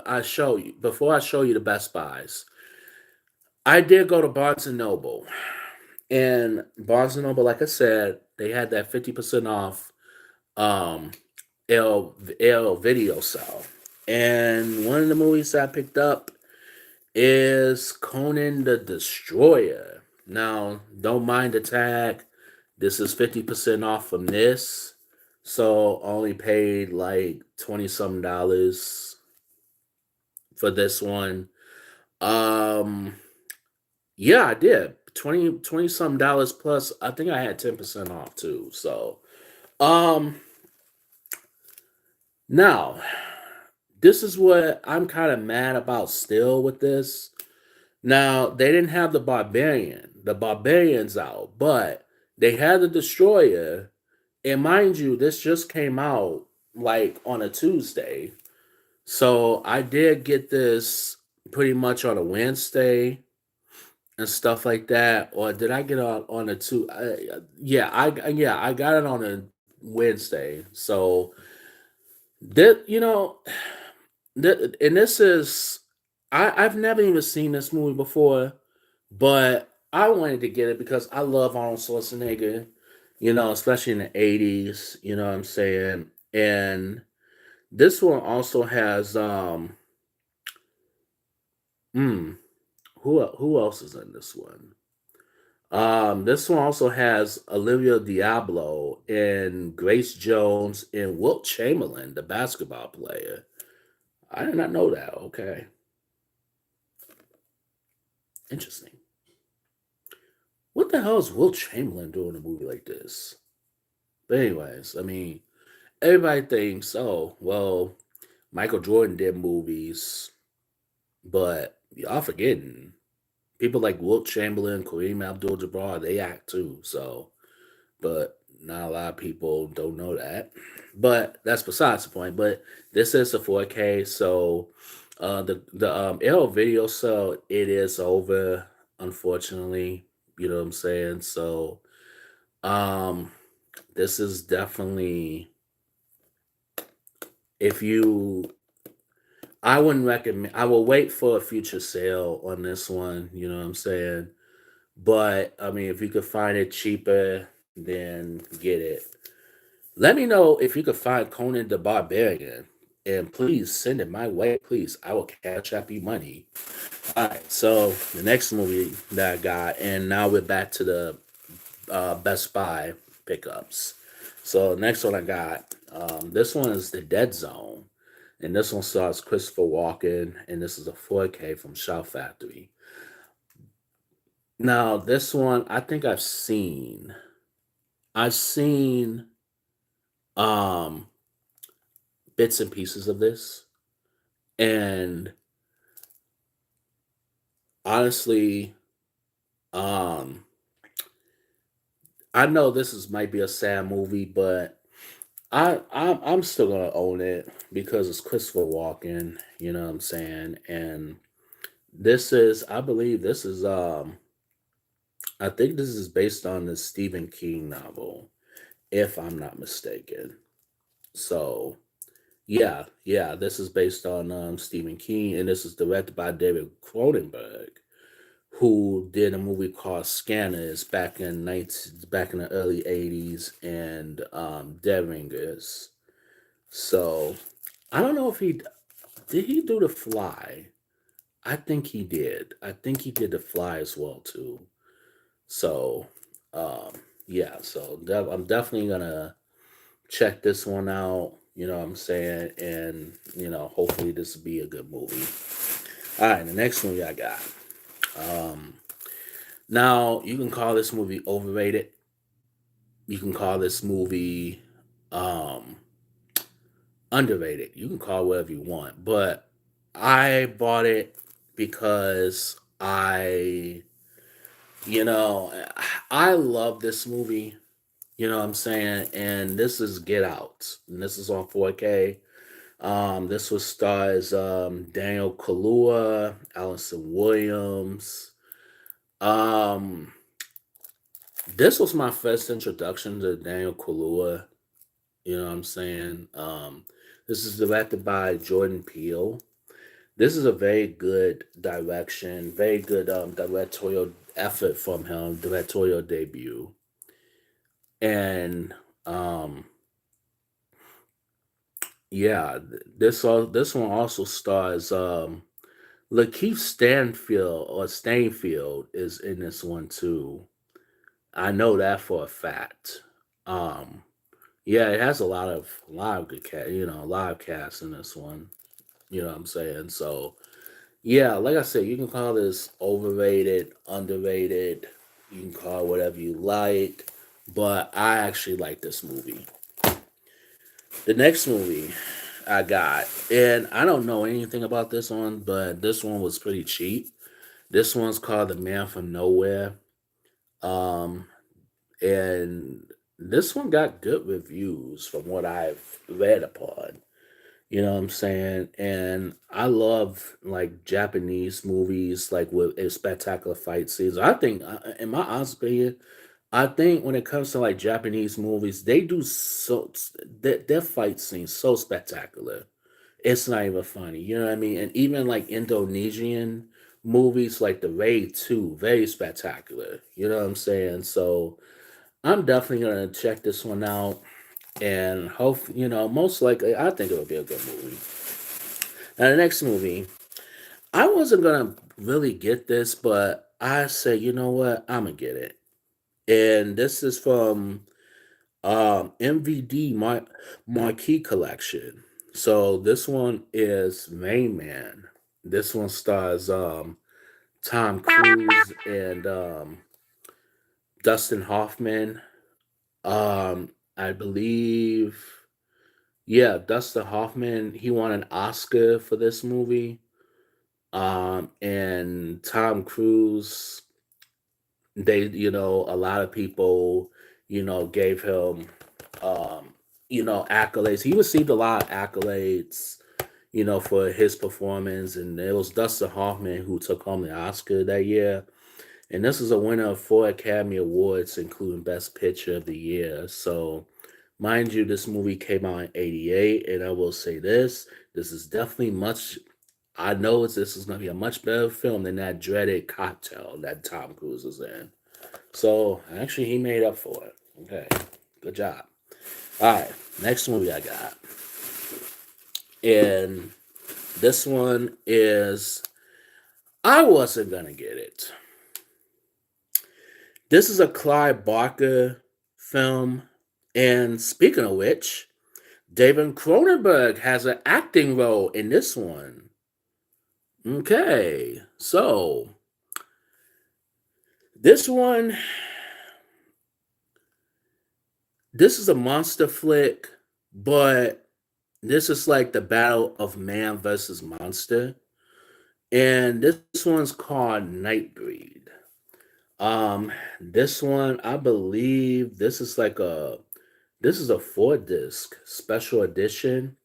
I show you the Best Buys, I did go to Barnes and Noble. And Barnes and Noble, like I said, they had that 50% off um L video sale. And one of the movies I picked up is Conan the Destroyer. Now, don't mind the tag. This is 50% off from this. So only paid like 20 some dollars for this one. Um yeah, I did. 20 some dollars plus I think I had 10% off too. So um now this is what I'm kind of mad about still with this. Now, they didn't have the Barbarian. The Barbarian's out, but they had the Destroyer. And mind you, this just came out like on a Tuesday. So I did get this pretty much on a Wednesday and stuff like that. Or did I get it on a two? Yeah, I got it on a Wednesday. So that and this is I've never even seen this movie before, but I wanted to get it because I love Arnold Schwarzenegger, especially in the 80s, you know what I'm saying? And this one also has mm, who else is in this one? This one also has Olivia Diablo and Grace Jones and Wilt Chamberlain, the basketball player. I did not know that. Okay. Interesting. What the hell is Wilt Chamberlain doing in a movie like this? But anyways, I mean, everybody thinks, oh, well, Michael Jordan did movies, but y'all forgetting people like Wilt Chamberlain, Kareem Abdul-Jabbar, they act too. So, but not a lot of people don't know that. But that's besides the point. But this is a 4K, so the L video, so it is over, unfortunately. You know what I'm saying? So um this is definitely If you, I wouldn't recommend. I will wait for a future sale on this one. You know what I'm saying? But I mean, if you could find it cheaper, then get it. Let me know if you could find Conan the Barbarian, and please send it my way. Please, I will cash up you money. All right. So the next movie that I got, and now we're back to the Best Buy pickups. So next one I got, this one is the Dead Zone, and this one stars Christopher Walken, and this is a 4K from Shout Factory. Now this one I think I've seen um bits and pieces of this, and honestly, um I know this is might be a sad movie, but I'm still gonna own it because it's Christopher Walken. You know what I'm saying? And this is, I believe, this is I think this is based on the Stephen King novel, if I'm not mistaken. So yeah, this is based on Stephen King, and this is directed by David Cronenberg, who did a movie called Scanners back in the early '80s, and Dead Ringers. So I don't know if he did he do The Fly. I think he did. I think he did The Fly as well too. So um, yeah, so I'm definitely gonna check this one out. You know what I'm saying, and hopefully this will be a good movie. All right, the next movie I got. Um, Now you can call this movie overrated. You can call this movie um underrated. You can call it whatever you want. But I bought it because you know, I love this movie. You know what I'm saying? And this is Get Out. And this is on 4K. This was stars Daniel Kaluuya, Allison Williams. Um, this was my first introduction to Daniel Kaluuya. You know what I'm saying? This is directed by Jordan Peele. This is a very good direction, very good directorial effort from him, directorial debut. And yeah, this one also stars Lakeith Stanfield or Stainfield is in this one too. I know that for a fact. Um yeah, it has a lot of good cast, a lot of cast in this one. You know what I'm saying? So yeah, like I said, you can call this overrated, underrated. You can call it whatever you like, but I actually like this movie. The next movie I got, and I don't know anything about this one, but this one was pretty cheap. This one's called The Man from Nowhere. Um, and this one got good reviews from what I've read upon. You know what I'm saying? And I love like Japanese movies, like with a spectacular fight scenes. I think, in my honest opinion, I think when it comes to like Japanese movies, they do their fight scenes so spectacular. It's not even funny. You know what I mean? And even like Indonesian movies, like The Raid 2, very spectacular. You know what I'm saying? So I'm definitely gonna check this one out, and hope most likely I think it'll be a good movie. Now the next movie, I wasn't gonna really get this, but I say, you know what, I'm gonna get it. And this is from MVD Marquee Collection. So this one is Rain Man. This one stars Tom Cruise and Dustin Hoffman. I believe, yeah, Dustin Hoffman, he won an Oscar for this movie. And Tom Cruise, a lot of people, gave him, um, accolades. He received a lot of accolades, for his performance. And it was Dustin Hoffman who took home the Oscar that year. And this is a winner of 4 Academy Awards, including Best Picture of the Year. So Mind you, this movie came out in '88, and I will say this is definitely much. I know this is going to be a much better film than that dreaded Cocktail that Tom Cruise is in. So actually, he made up for it. Okay, good job. All right, next movie I got, and this one is I wasn't gonna get it. This is a Clive Barker film, and speaking of which, David Cronenberg has an acting role in this one. Okay, so this one, this is a monster flick, but this is like the battle of man versus monster. And this one's called Nightbreed. This one, I believe this is a 4 disc special edition,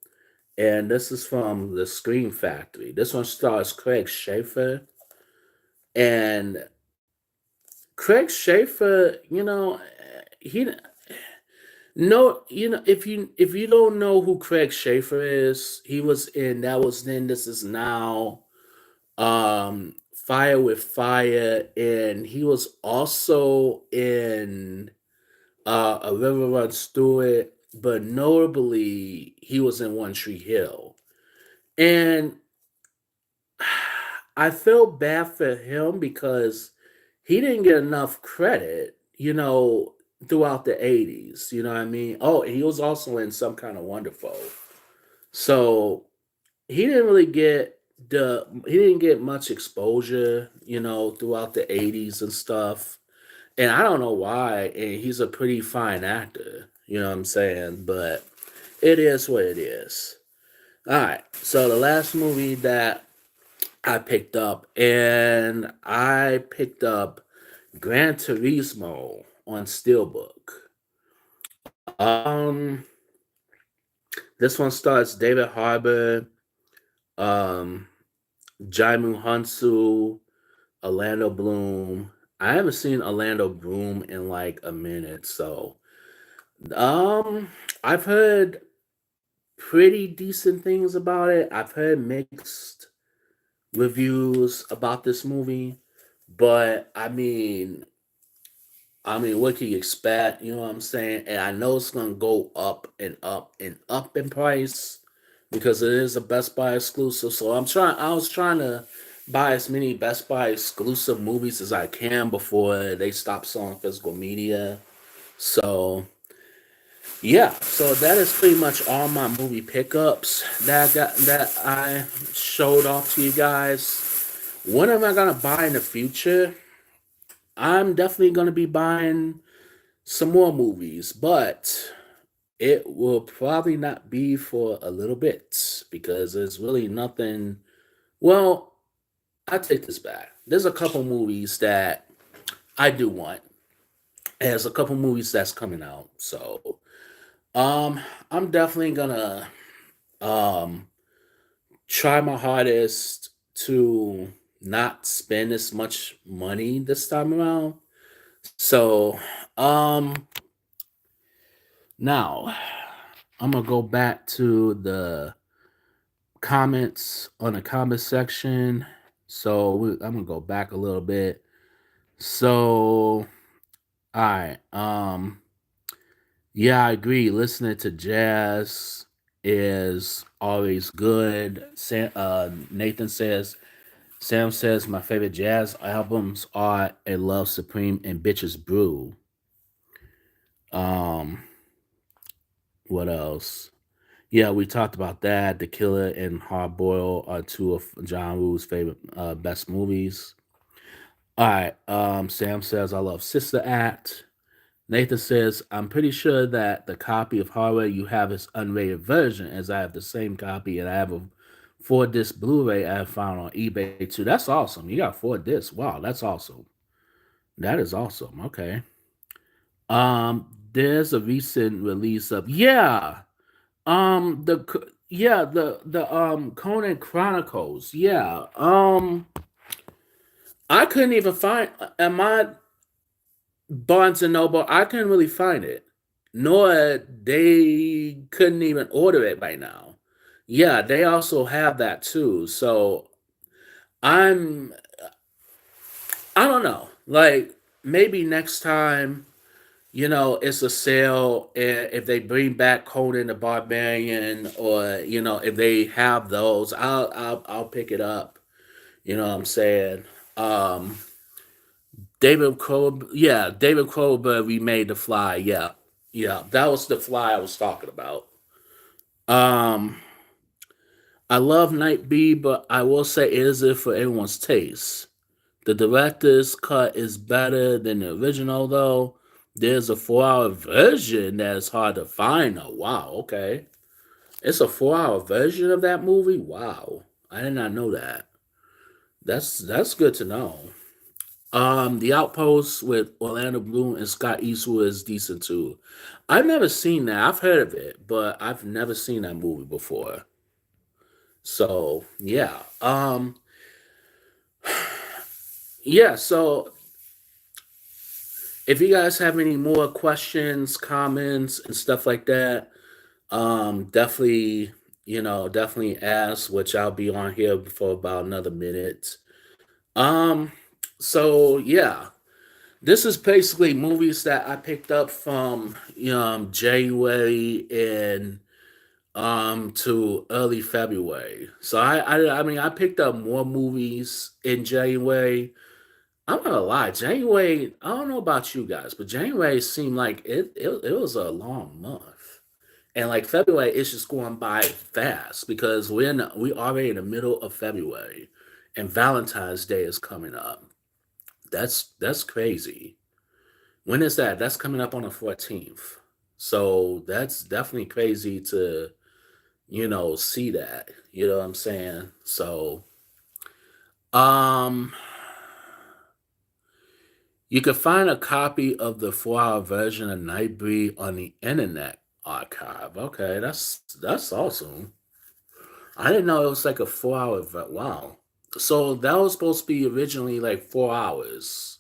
and this is from the Screen Factory. This one stars Craig Schaefer, and Craig Schaefer, he no, if you don't know who Craig Schaefer is, he was in that was then this is now Fire with Fire, and he was also in A River Runs Through It, but notably he was in One Tree Hill. And I felt bad for him because he didn't get enough credit, throughout the 80s. You know what I mean? Oh, and he was also in Some Kind of Wonderful. So he didn't get much exposure, throughout the 80s and stuff. And I don't know why. And he's a pretty fine actor, you know what I'm saying? But it is what it is. All right. So the last movie that I picked up, and I picked up Gran Turismo on Steelbook. Um, this one stars David Harbour, um, Jaimu Hansu, Orlando Bloom. I haven't seen Orlando Bloom in like a minute, so um, I've heard pretty decent things about it. I've heard mixed reviews about this movie, but I mean, what can you expect? You know what I'm saying? And I know it's gonna go up and up and up in price because it is a Best Buy exclusive. So I was trying to buy as many Best Buy exclusive movies as I can before they stop selling physical media. So yeah, so that is pretty much all my movie pickups that I showed off to you guys. What am I gonna buy in the future? I'm definitely gonna be buying some more movies, but it will probably not be for a little bit because there's really nothing. Well, I take this back. There's a couple movies that I do want. There's a couple movies that's coming out, so um, I'm definitely gonna um try my hardest to not spend as much money this time around. So um, now I'm gonna go back to the comments on the comment section. So I'm gonna go back a little bit. So, all right. Yeah, I agree. Listening to jazz is always good. Nathan says, Sam says, my favorite jazz albums are A Love Supreme and Bitches Brew. Um, what else? Yeah, we talked about that. The Killer and Hard Boil are two of John Woo's favorite best movies. All right. Sam says I love Sister Act. Nathan says I'm pretty sure that the copy of Horror you have is unrated version, as I have the same copy and I have a 4 disc Blu-ray I have found on eBay too. That's awesome. You got 4 discs. Wow, that's awesome. That is awesome. Okay. There's a recent release of the Conan Chronicles. Yeah. I couldn't even find at my Barnes and Noble. I couldn't really find it. nor they couldn't even order it right now. Yeah, they also have that too. So I'm I don't know. Like maybe next time, it's a sale and if they bring back Conan the Barbarian or if they have those, I'll pick it up. You know what I'm saying? Um David Cronenberg remade The Fly. Yeah. Yeah, that was the Fly I was talking about. Um I love Night B, but I will say it isn't for everyone's taste. The director's cut is better than the original, though. There's a 4 hour version that's hard to find. Oh, wow, okay. It's a 4 hour version of that movie? Wow. I did not know that. That's good to know. The Outpost with Orlando Bloom and Scott Eastwood is decent too. I've never seen that. I've heard of it, but I've never seen that movie before. So yeah. Yeah, so if you guys have any more questions, comments, and stuff like that, definitely, definitely ask, which I'll be on here for about another minute. Um, so yeah, this is basically movies that I picked up from January and to early February. So I mean I picked up more movies in January. I'm not gonna lie, January, I don't know about you guys, but January seemed like it was a long month. And like February, it's just going by fast because we already in the middle of February, and Valentine's Day is coming up. That's crazy. When is that? That's coming up on the 14th. So that's definitely crazy to see that. You know what I'm saying? So um you can find a copy of the 4 hour version of Nightbreed on the Internet Archive. Okay, that's awesome. I didn't know it was like a 4 hour. Wow. So that was supposed to be originally like 4 hours,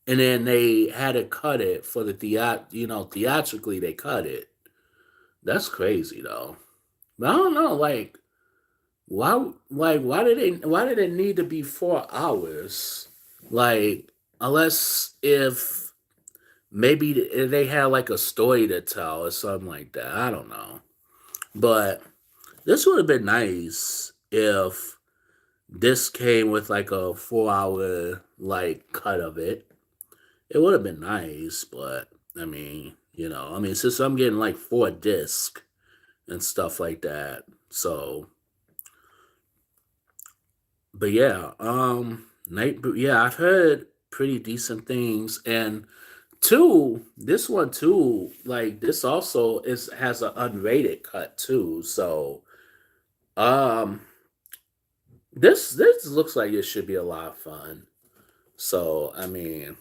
and then they had to cut it for the theatrically they cut it. That's crazy though. But I don't know, why did it need to be 4 hours? Like unless if maybe they had like a story to tell or something like that. I don't know. But this would have been nice if this came with like a 4 hour like cut of it. It would have been nice, but I mean, since I'm getting like 4 disc and stuff like that. So, but yeah, yeah, I've heard pretty decent things, and two, this one too, like this also is has an unrated cut too. So, um, this looks like it should be a lot of fun. So, I mean,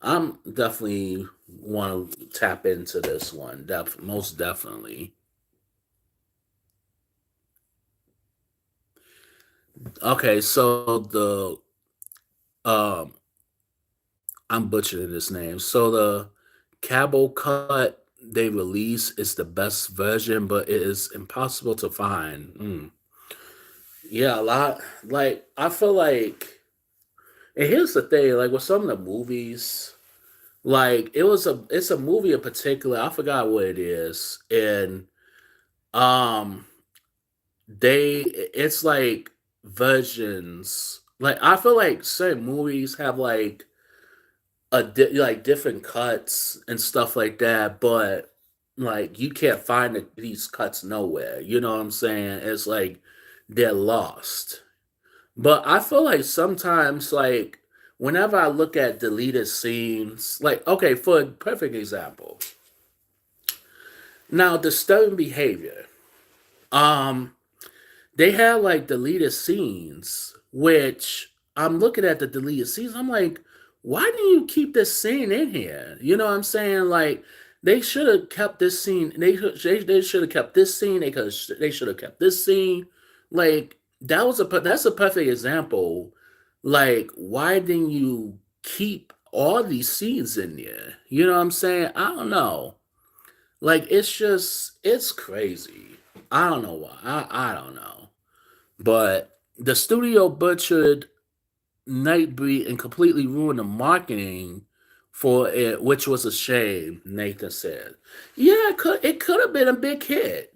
I'm definitely want to tap into this one. Most definitely. Okay, so um I'm butchering this name. So the Cabo cut they release is the best version, but it is impossible to find. Yeah, a lot. Like I feel like, and here's the thing, like with some of the movies, like it's a movie in particular. I forgot what it is, and um, it's like versions. Like I feel like certain movies have like like different cuts and stuff like that, but like you can't find these cuts nowhere. You know what I'm saying? It's like they're lost. But I feel like sometimes, like whenever I look at deleted scenes, like okay, for a perfect example, now disturbing behavior. Um, they have like deleted scenes, which I'm looking at the deleted scenes. I'm like, why do you keep this scene in here? You know what I'm saying? Like, they should have kept this scene. They should have kept this scene. They should have kept this scene. Like that's a perfect example. Like, why didn't you keep all these scenes in there. You know what I'm saying? I don't know. Like it's crazy. I don't know why. I don't know. But the studio butchered Nightbreed and completely ruined the marketing for it, which was a shame, Nathan said. Yeah, it could have been a big hit.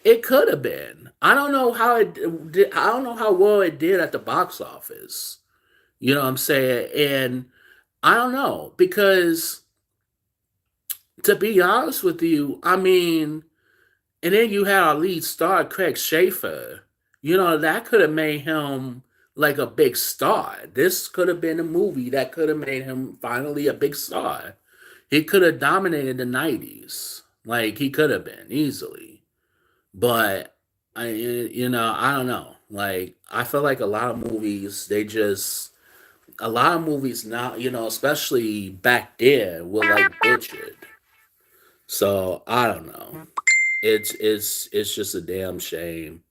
It could have been. I don't know how it did, I don't know how well it did at the box office. You know what I'm saying? And I don't know because to be honest with you, I mean, and then you had our lead star, Craig Schaefer. You know, that could have made him like a big star. This could have been a movie that could have made him finally a big star. He could have dominated the 90s. Like, he could have been easily. But, I don't know. Like, I feel like a lot of movies, a lot of movies now, especially back then, were like butchered. So, I don't know. It's just a damn shame,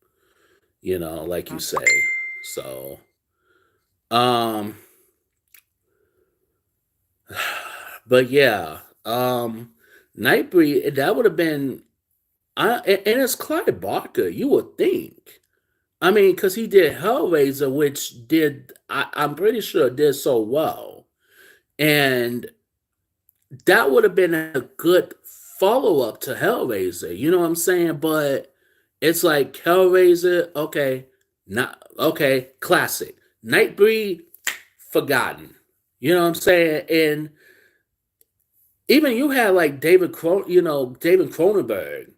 like you say. So, um, but yeah, Nightbreed, that would have been, and it's Clive Barker, you would think. I mean, because he did Hellraiser, which I'm pretty sure did so well. And that would have been a good follow up to Hellraiser. You know what I'm saying? But it's like Hellraiser, okay, not okay, classic. Nightbreed, forgotten. You know what I'm saying? And even you had like David Cronenberg,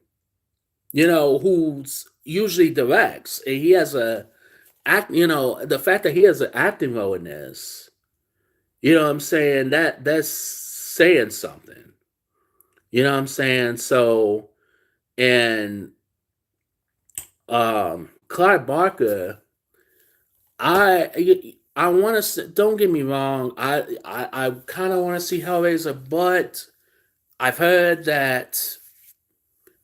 who's usually directs, and he has the fact that he has an acting role in this, you know what I'm saying? That's saying something. You know what I'm saying? So, and Clive Barker, I want to. Don't get me wrong. I kind of want to see Hellraiser, but I've heard that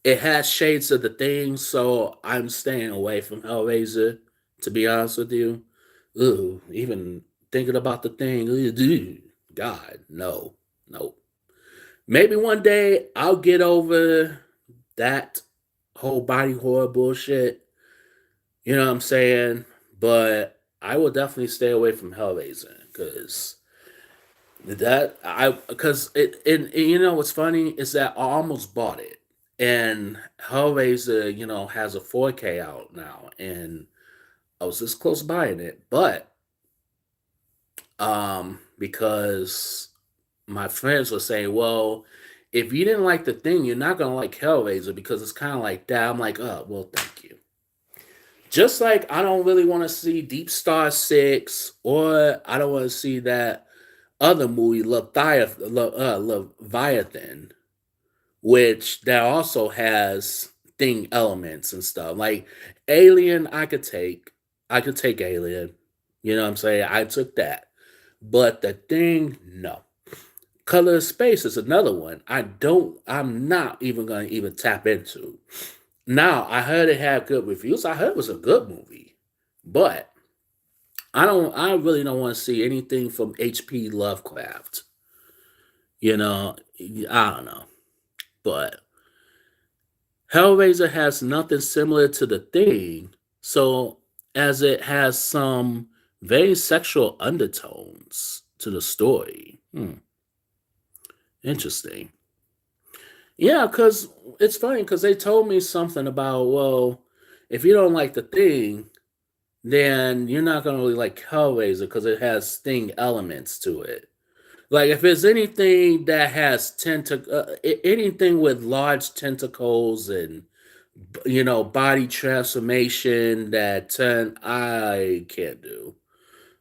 it has shades of the thing, so I'm staying away from Hellraiser. To be honest with you, ooh, even thinking about the thing, God, no, no. Maybe one day I'll get over that whole body horror bullshit. You know what I'm saying? But I will definitely stay away from Hellraiser because and you know what's funny is that I almost bought it, and Hellraiser has a 4K out now, and I was this close buying it, but because my friends were saying, well, if you didn't like the thing, you're not gonna like Hellraiser because it's kind of like that. I'm like, oh well, thank you. Just like I don't really want to see Deep Star 6, or I don't want to see that other movie, Leviathan, which that also has thing elements and stuff. Like Alien, I could take Alien. You know what I'm saying? I took that. But the thing, no. Color of Space is another one. I'm not even gonna even tap into. Now, I heard it had good reviews. I heard it was a good movie. But I really don't want to see anything from HP Lovecraft. I don't know. But Hellraiser has nothing similar to the thing, so as it has some very sexual undertones to the story. Interesting. Yeah, because it's funny because they told me something about, well, if you don't like the thing, then you're not gonna really like Hellraiser because it has thing elements to it. Like if there's anything that has anything with large tentacles and body transformation that I can't do.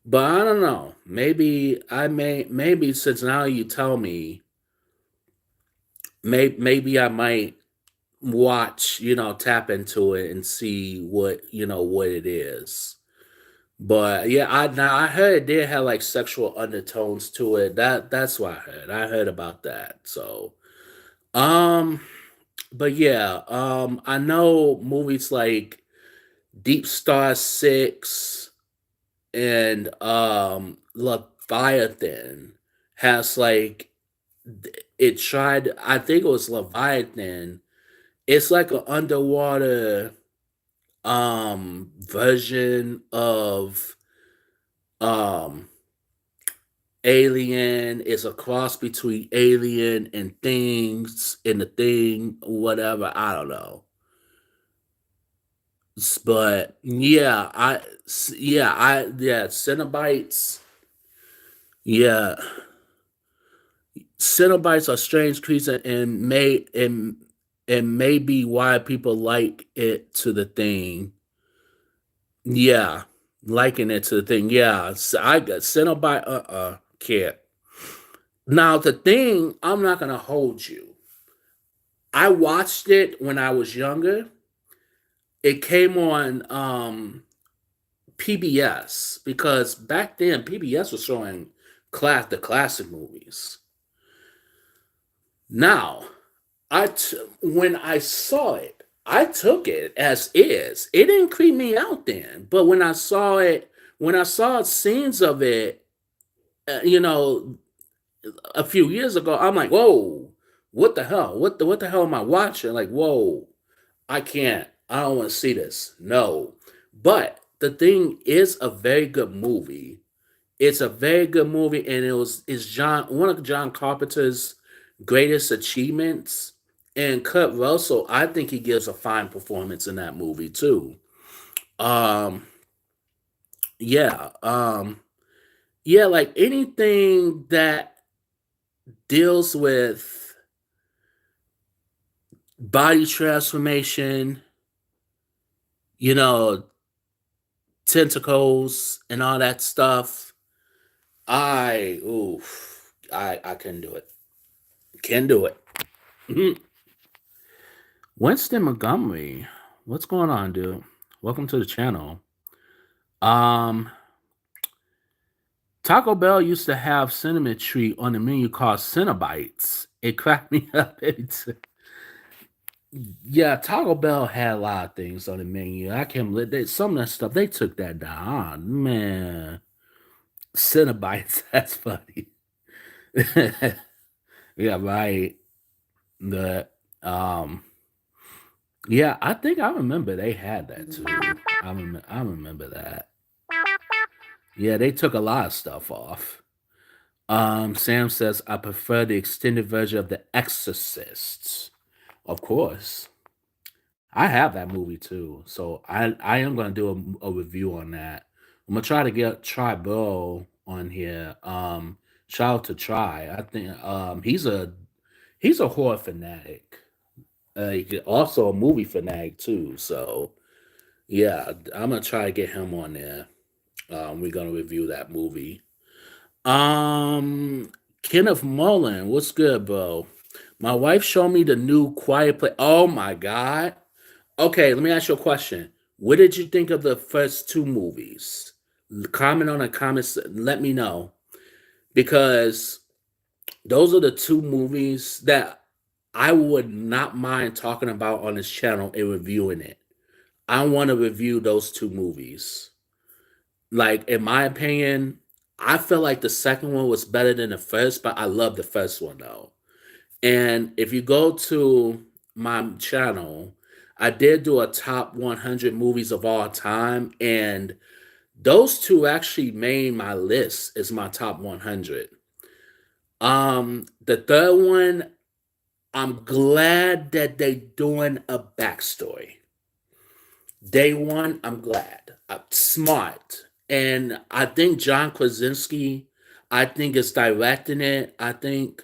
But I don't know. Maybe since now you tell me, maybe I might watch, tap into it and see what it is. But yeah, I heard it did have like sexual undertones to it. That's what I heard. I heard about that. So um but yeah, I know movies like Deep Star 6 and Leviathan. has like it tried. I think it was Leviathan. It's like an underwater version of um Alien. Is a cross between Alien and Things and the Thing, whatever. I don't know. But yeah, Cenobites. Yeah, Cenobites are strange creatures and may be why people like it to the Thing. Yeah, liking it to the Thing. Yeah, I got Cenobite. Can't. Now the Thing, I'm not gonna hold you. I watched it when I was younger. It came on PBS because back then PBS was showing the classic movies. Now, when I saw it, I took it as is. It didn't creep me out then, but when I saw scenes of it, you know, a few years ago, I'm like, whoa, what the hell? What the hell am I watching? Like, whoa, I can't. I don't want to see this. No. But the thing is a very good movie. It's a very good movie, and it's John one of John Carpenter's greatest achievements. And Kurt Russell, I think he gives a fine performance in that movie too. Um, yeah, yeah, like anything that deals with body transformation, you know, tentacles and all that stuff. I can do it. Can do it. Mhm. Winston Montgomery, what's going on, dude? Welcome to the channel. Um, Taco Bell used to have cinnamon treat on the menu called Cinnabites. It cracked me up. Yeah, Taco Bell had a lot of things on the menu. I can't believe some of that stuff they took that down. Oh, man, Cinnabites. That's funny. Yeah, right. The um yeah, I think I remember they had that too. I remember that. Yeah, they took a lot of stuff off. Sam says I prefer the extended version of The Exorcist. Of course. I have that movie too. So I am gonna do a review on that. I'm gonna try to get Try Bro on here. Shout out to Try. I think he's a horror fanatic. Also a movie fanatic too. So yeah, I'm gonna try to get him on there. We're gonna review that movie. Um, Kenneth Mullen, what's good, bro? My wife showed me the new Quiet Place. Oh my god. Okay, let me ask you a question. What did you think of the first two movies? Comment on the comments. Let me know because those are the two movies that I would not mind talking about on this channel and reviewing it. I want to review those two movies. Like, in my opinion, I feel like the second one was better than the first, but I love the first one though. And if you go to my channel, I did do a top 100 movies of all time, and those two actually made my list as my top 100. The third one, I'm glad that they doing a backstory. Day one, I'm glad. Smart. And I think John Krasinski, I think is directing it. I think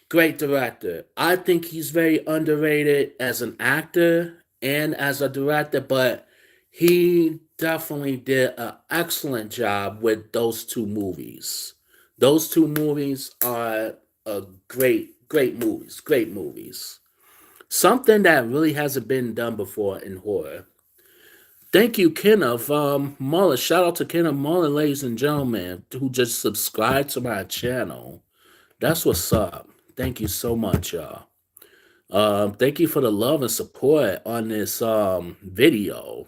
great director. I think he's very underrated as an actor and as a director, but he definitely did an excellent job with those two movies. Those two movies are great movies. Great movies. Something that really hasn't been done before in horror. Thank you, Kenneth Mullen. Shout out to Kenneth Mullen, ladies and gentlemen, who just subscribed to my channel. That's what's up. Thank you so much, y'all. Thank you for the love and support on this video.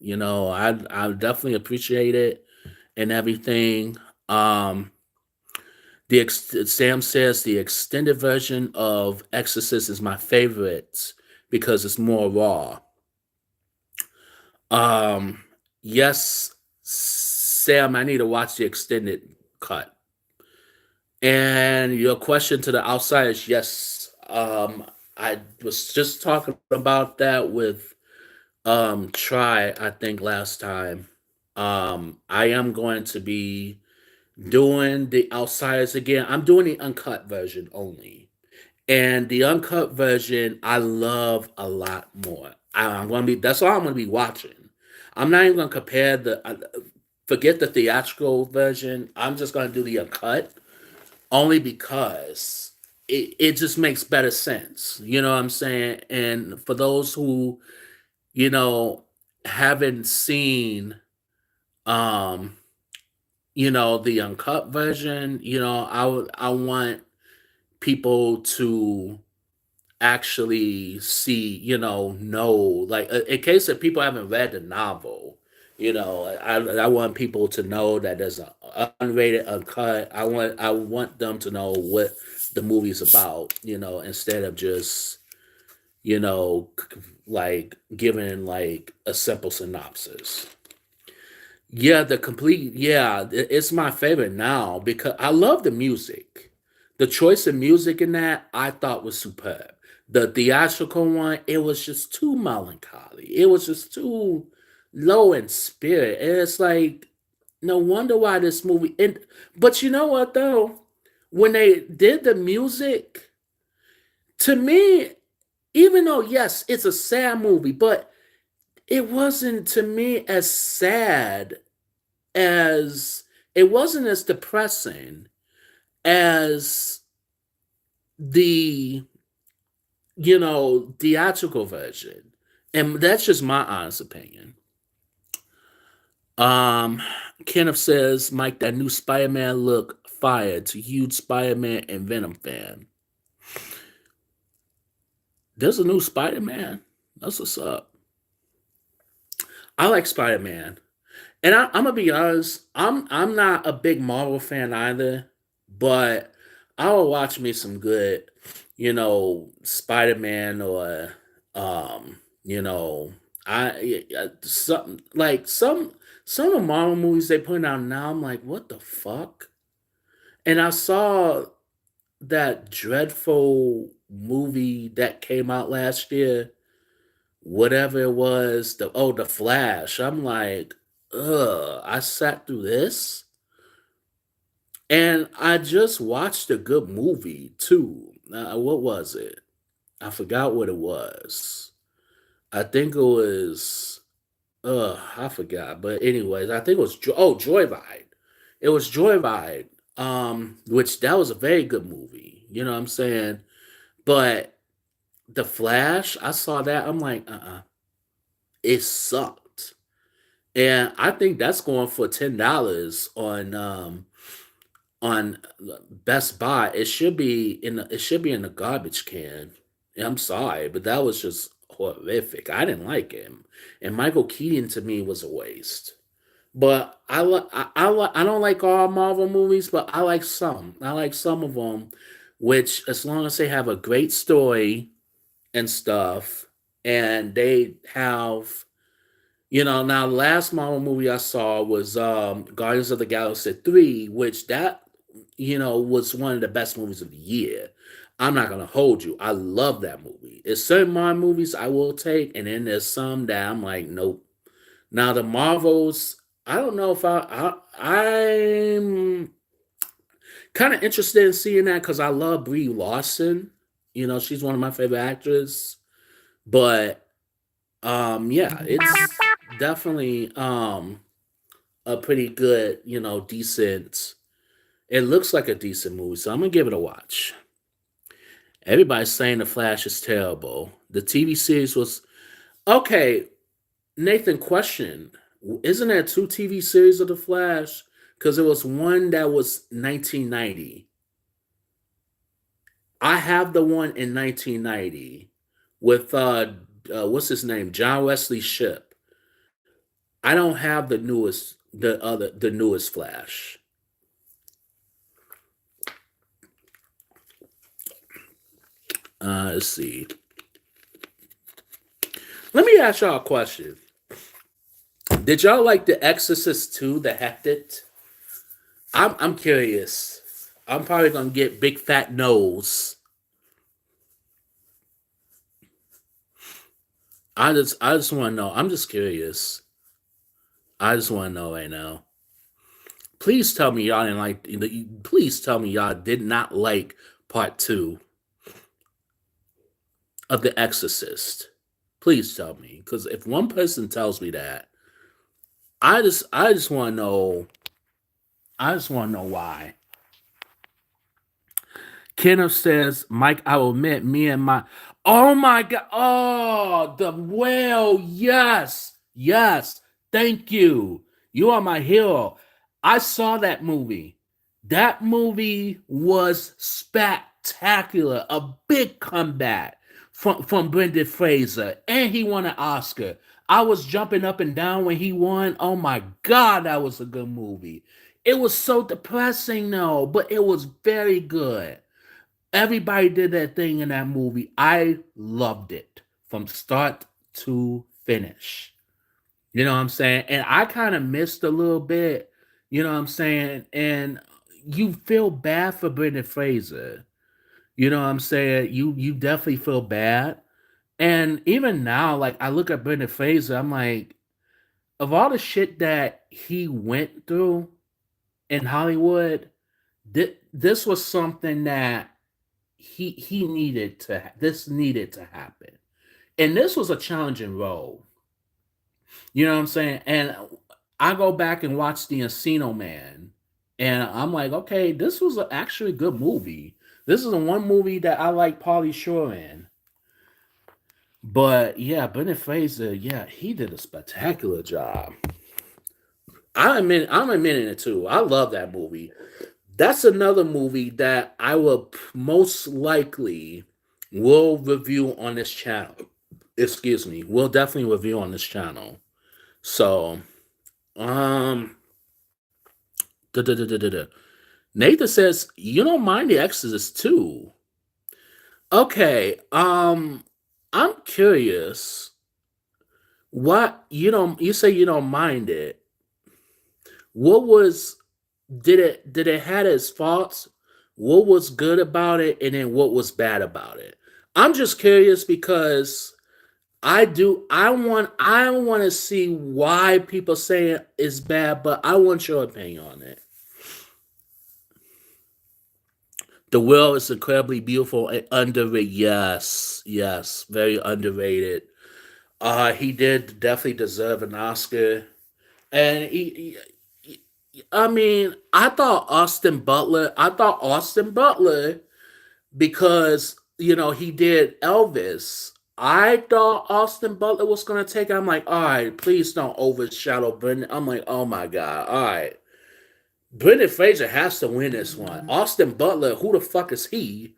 I definitely appreciate it and everything. Um, Sam says the extended version of Exorcist is my favorite because it's more raw. Um, yes, Sam, I need to watch the extended cut. And your question to the outsiders, yes. I was just talking about that with Try, I think last time. I am going to be doing the outsiders again. I'm doing the uncut version only. And the uncut version I love a lot more. I'm gonna be that's all I'm gonna be watching. I'm not even gonna compare forget the theatrical version. I'm just gonna do the uncut only because it just makes better sense. You know what I'm saying? And for those who, you know, haven't seen um, the uncut version, I want people to actually see, know, like in case that people haven't read the novel, I want people to know that there's an unrated, uncut. I want them to know what the movie's about, instead of just, like giving like a simple synopsis. Yeah, it's my favorite now because I love the music. The choice of music in that I thought was superb. The theatrical one, it was just too melancholy. It was just too low in spirit. And it's like, no wonder why this movie. But you know what though? When they did the music, to me, even though yes, it's a sad movie, but it wasn't to me as sad as it wasn't as depressing as the theatrical version, and that's just my honest opinion. um Kenneth says, Mike, that new Spider-Man look fire. To huge Spider-Man and Venom fan. There's a new Spider-Man. That's what's up. I like Spider-Man. And I'm gonna be honest, I'm not a big Marvel fan either, but I will watch me some good, Spider Man or you know, some of the Marvel movies they put out now. I'm like, what the fuck? And I saw that dreadful movie that came out last year, whatever it was, the Flash. I'm like, ugh, I sat through this. And I just watched a good movie too. What was it? I forgot what it was. I think it was I forgot. But anyways, I think it was Joyride. It was Joyride. Which that was a very good movie. You know what I'm saying? But The Flash, I saw that. I'm like, it sucked. And I think that's going for $10 on Best Buy. It should be in the garbage can. I'm sorry, but that was just horrific. I didn't like him, and Michael Keaton to me was a waste. But I don't like all Marvel movies, but I like some. I like some of them, which as long as they have a great story and stuff, and they have now the last Marvel movie I saw was Guardians of the Galaxy 3, which that was one of the best movies of the year. I'm not gonna hold you. I love that movie. There's certain Marvel movies I will take, and then there's some that I'm like, nope. Now the Marvels, I don't know if I'm kind of interested in seeing that because I love Brie Larson. She's one of my favorite actors. But yeah, it's definitely a pretty good, decent. It looks like a decent movie, so I'm gonna give it a watch. Everybody's saying The Flash is terrible. The TV series was okay. Nathan, question: Isn't there two TV series of The Flash? Because there was one that was 1990. I have the one in 1990 with what's his name, John Wesley Shipp. I don't have the newest Flash. Let's see. Let me ask y'all a question. Did y'all like The Exorcist 2, The Hectic? I'm curious. I'm probably gonna get big fat nose. I just want to know. I'm just curious. I just want to know right now. Please tell me y'all didn't like. Please tell me y'all did not like part two of The Exorcist. Please tell me, because if one person tells me that, I just want to know. I just want to know why. Kenneth says, Mike, I will admit, me and my. Oh my God. Oh, the whale. Yes. Yes. Thank you. You are my hero. I saw that movie. That movie was spectacular. A big comeback from Brendan Fraser. And he won an Oscar. I was jumping up and down when he won. Oh my God, that was a good movie. It was so depressing, though, but it was very good. Everybody did that thing in that movie. I loved it from start to finish. You know what I'm saying? And I kind of missed a little bit. You know what I'm saying? And you feel bad for Brendan Fraser. You know what I'm saying? You definitely feel bad. And even now, like I look at Brendan Fraser, I'm like, of all the shit that he went through in Hollywood, this was something that he needed to this needed to happen, and this was a challenging role. You know what I'm saying? And I go back and watch the Encino Man, and I'm like, okay, this was actually a good movie. This is the one movie that I like Pauly Shore in. But yeah, Brendan Fraser, yeah, he did a spectacular job. I'm admitting it too. I love that movie. That's another movie that I will most likely will review on this channel. Excuse me. We'll definitely review on this channel. So, um, da, da, da, da, da, da. Nathan says you don't mind the Exorcist too. Okay. I'm curious. What you don't? You say you don't mind it. What was did it had its faults? What was good about it, and then what was bad about it? I'm just curious because I want to see why people say it's bad, but I want your opinion on it. The Will is incredibly beautiful and underrated. Yes, yes, very underrated. He did definitely deserve an Oscar, and I mean, I thought Austin Butler because he did Elvis. I thought Austin Butler was gonna take it. I'm like, all right, please don't overshadow Brendan. I'm like, oh my god, all right. Brendan Fraser has to win this one. Austin Butler, who the fuck is he?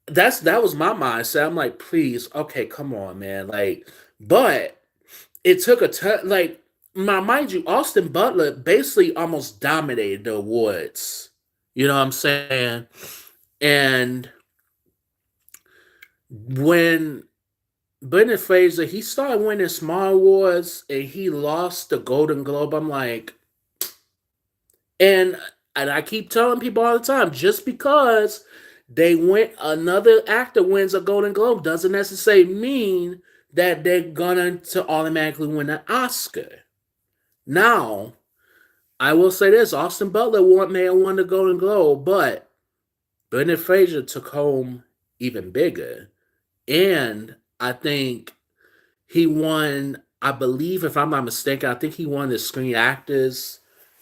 That was my mindset. I'm like, please, okay, come on, man. Like, but it took a turn. Like, now, mind you, Austin Butler basically almost dominated the awards. You know what I'm saying? And when Brendan Fraser he started winning small awards and he lost the Golden Globe, I'm like, and I keep telling people all the time, just because another actor wins a Golden Globe doesn't necessarily mean that they're gonna to automatically win an Oscar. Now, I will say this: Austin Butler may have won the Golden Globe, but Brendan Fraser took home even bigger, and I think he won. I believe, if I'm not mistaken, I think he won the Screen Actors,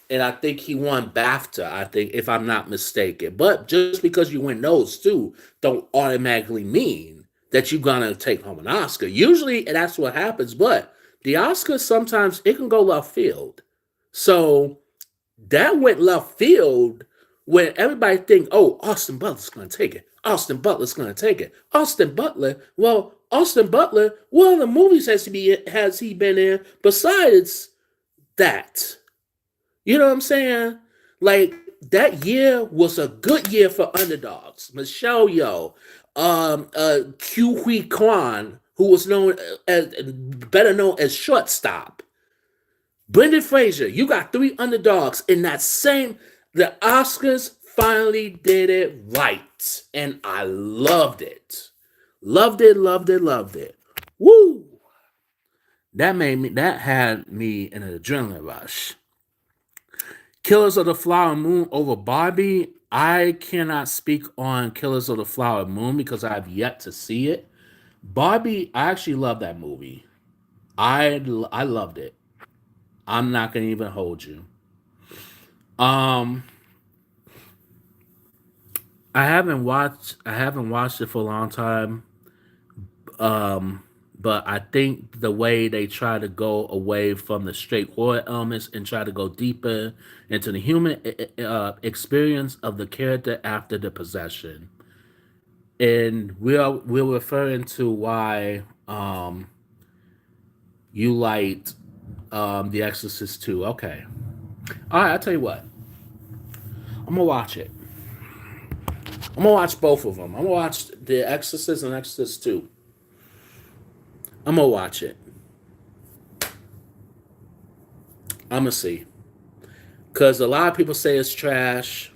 and I think he won BAFTA. I think, if I'm not mistaken. But just because you win those two, don't automatically mean that you're gonna take home an Oscar. Usually, that's what happens. But the Oscars sometimes it can go left field. So that went left field when everybody think, oh, Austin Butler's going to take it. Austin Butler's going to take it. Austin Butler, what other movies has he been in besides that? You know what I'm saying? Like, that year was a good year for underdogs. Michelle Yeoh, Q Hui Kwan, who was known as better known as shortstop. Brendan Fraser, you got three underdogs in that same. The Oscars finally did it right, and I loved it. Loved it, loved it, loved it. Woo! That had me in an adrenaline rush. Killers of the Flower Moon over Barbie. I cannot speak on Killers of the Flower Moon because I have yet to see it. Barbie, I actually love that movie. I loved it. I'm not gonna even hold you. Um, I haven't watched it for a long time. Um, but I think the way they try to go away from the straight horror elements and try to go deeper into the human experience of the character after the possession, and we're referring to why you liked The Exorcist 2. Okay, all right. I'll tell you what. I'm gonna watch it. I'm gonna watch both of them. I'm gonna watch The Exorcist and Exorcist 2. I'm gonna watch it. I'm gonna see. Because a lot of people say it's trash.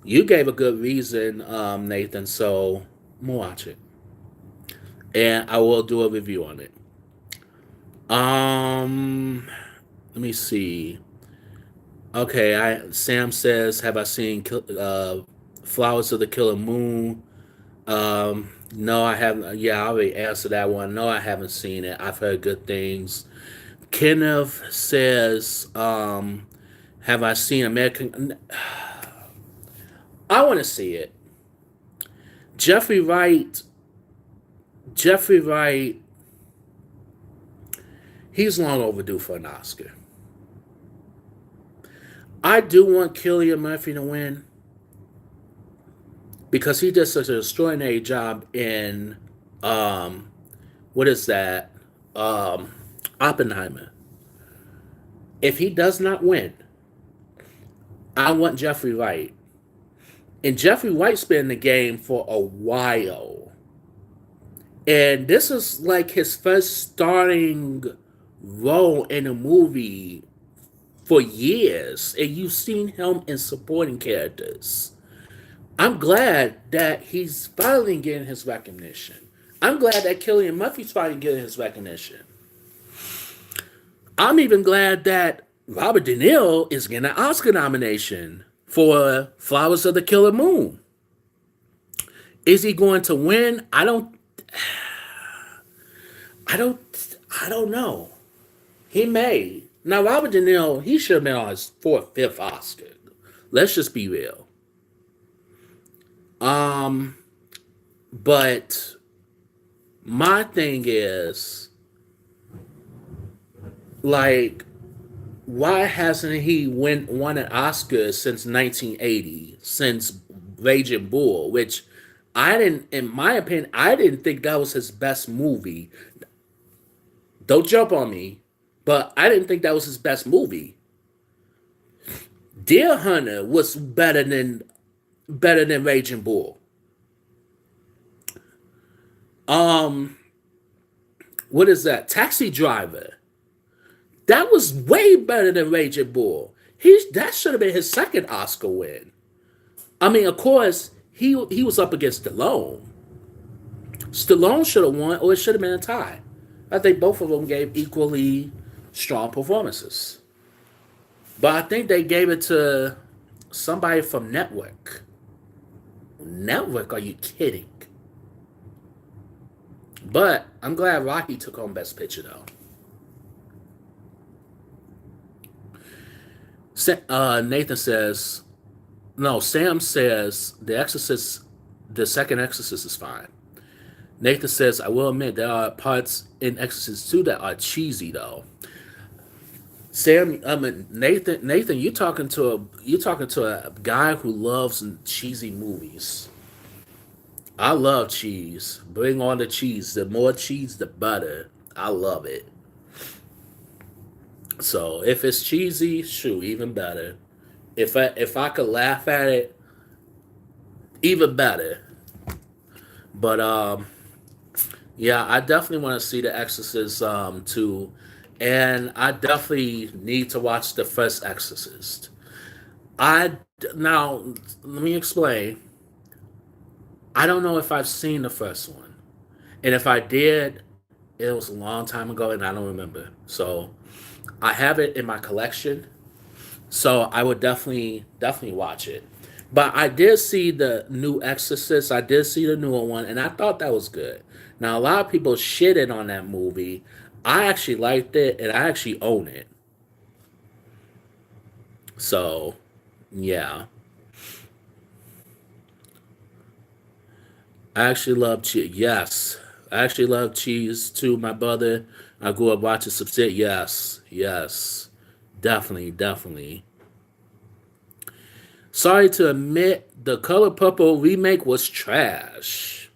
You gave a good reason, Nathan, so I'm gonna watch it. And I will do a review on it. Um Let me see. Okay, Sam says, have I seen Flowers of the Killer Moon? No, I haven't. Yeah, I already answered that one. No, I haven't seen it. I've heard good things. Kenneth says, have I seen American? I want to see it. Jeffrey Wright. Jeffrey Wright. He's long overdue for an Oscar. I do want Cillian Murphy to win because he did such an extraordinary job in what is that? Um, Oppenheimer. If he does not win, I want Jeffrey Wright. And Jeffrey Wright's been in the game for a while. And this is like his first starring role in a movie for years. And you've seen him in supporting characters. I'm glad that he's finally getting his recognition. I'm glad that Cillian Murphy's finally getting his recognition. I'm even glad that Robert De Niro is getting an Oscar nomination for Flowers of the Killer Moon. Is he going to win? I don't I don't know. He may. Now Robert De Niro, he should have been on his fourth, fifth Oscar. Let's just be real. Um, but my thing is like why hasn't he won an Oscar since 1980, since Raging Bull, which I didn't, in my opinion, I didn't think that was his best movie. Don't jump on me, but I didn't think that was his best movie. Deer Hunter was better than Raging Bull. Um, what is that? Taxi Driver. That was way better than Raging Bull. That should have been his second Oscar win. I mean, of course, he was up against Stallone. Stallone should have won, or it should have been a tie. I think both of them gave equally strong performances. But I think they gave it to somebody from Network. Network? Are you kidding? But I'm glad Rocky took home Best Picture, though. Nathan says, no, Sam says the second Exorcist is fine. Nathan says, I will admit there are parts in Exorcist 2 that are cheesy though. Sam, I mean Nathan, you're talking to a guy who loves cheesy movies. I love cheese. Bring on the cheese. The more cheese, the better. I love it. So if it's cheesy, shoot, even better. If I could laugh at it, even better. But yeah, I definitely want to see The Exorcist too, and I definitely need to watch the first Exorcist. I now let me explain. I don't know if I've seen the first one, and if I did, it was a long time ago, and I don't remember. So I have it in my collection, so I would definitely watch it. But I did see the new Exorcist. I did see the newer one, and I thought that was good. Now a lot of people shitted on that movie. I actually liked it, and I actually own it. So yeah, I actually love cheese. Yes, I actually love cheese too. My brother, I grew up watching some shit. Yes, yes, definitely. Sorry to admit, the Color Purple remake was trash.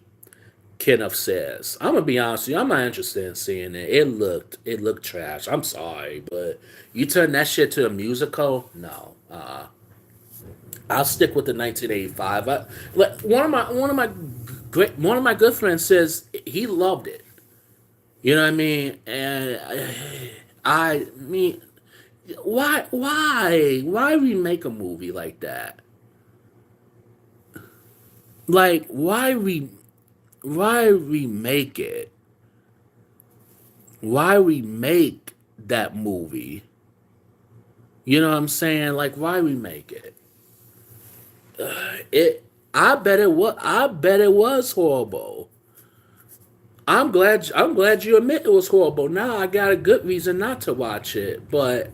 Kenneth says, "I'm gonna be honest with you. I'm not interested in seeing it. It looked trash. I'm sorry, but you turn that shit to a musical? No. I'll stick with the 1985. One of my good friends says he loved it. You know what I mean? And I mean, why remake a movie like that? Like, why remake it? Why remake that movie? You know what I'm saying? Like, why remake it? It. I bet it was horrible. I'm glad you admit it was horrible. Now I got a good reason not to watch it. But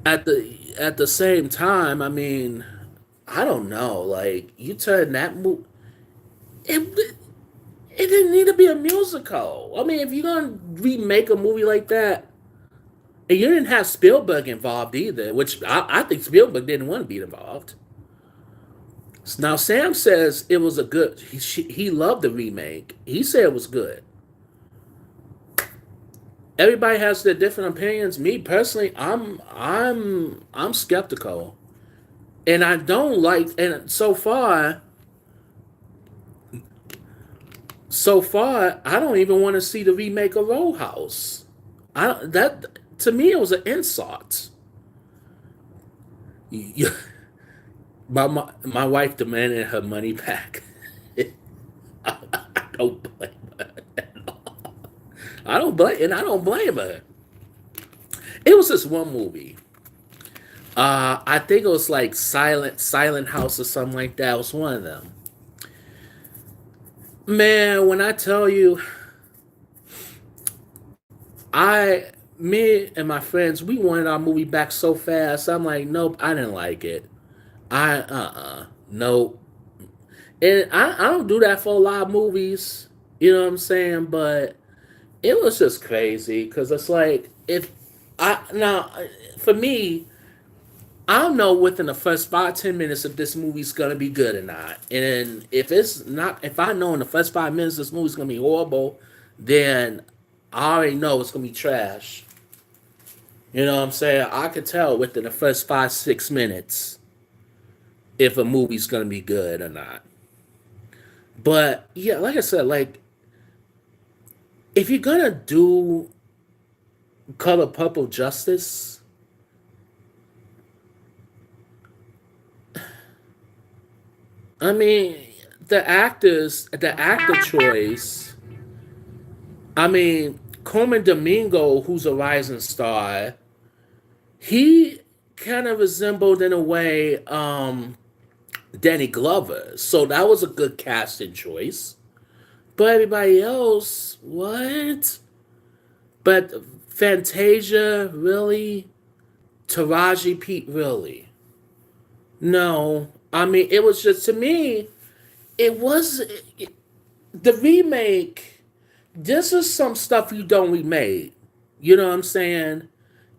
at the same time, I mean, I don't know. Like, you turn that movie. It, it didn't need to be a musical. I mean, if you're gonna remake a movie like that, and you didn't have Spielberg involved either, which I think Spielberg didn't want to be involved. Now Sam says it was a good. He loved the remake. He said it was good. Everybody has their different opinions. Me personally, I'm skeptical, and I don't like. And so far, I don't even want to see the remake of Roadhouse. That to me it was an insult. You- my wife demanded her money back. I don't blame her. I don't blame her. It was this one movie. I think it was like Silent House or something like that. It was one of them. Man, when I tell you, I me and my friends, we wanted our movie back so fast. I'm like, nope, I didn't like it. Nope. And I don't do that for a lot of movies. You know what I'm saying? But it was just crazy because it's like if I now for me, I'll know within the first 5-10 minutes if this movie's gonna be good or not. And if it's not, if I know in the first 5 minutes this movie's gonna be horrible, then I already know it's gonna be trash. You know what I'm saying? I could tell within the first 5-6 minutes if a movie's gonna be good or not. But yeah, like I said, like if you're gonna do Color Purple justice, I mean the actor choice. I mean, Coleman Domingo, who's a rising star, he kind of resembled in a way Danny Glover. So that was a good casting choice. But everybody else, what? But Fantasia, really? Taraji Pete, really? No. I mean, it was just, to me, it was the remake. This is some stuff you don't remake. You know what I'm saying?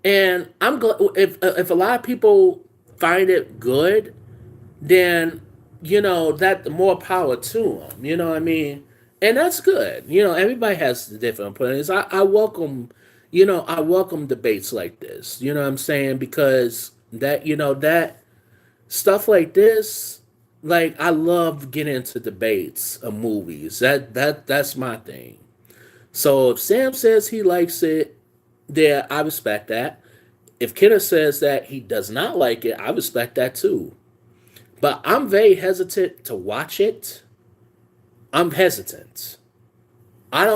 And I'm glad if a lot of people find it good, then that more power to them. You know what I mean? And that's good. Everybody has different opinions. I welcome, I welcome debates like this. You know what I'm saying? Because that stuff like this. like I love getting into debates of movies. That's my thing. So if Sam says he likes it, yeah, I respect that. If Kenneth says that he does not like it, I respect that too. But I'm very hesitant to watch it. I'm hesitant. I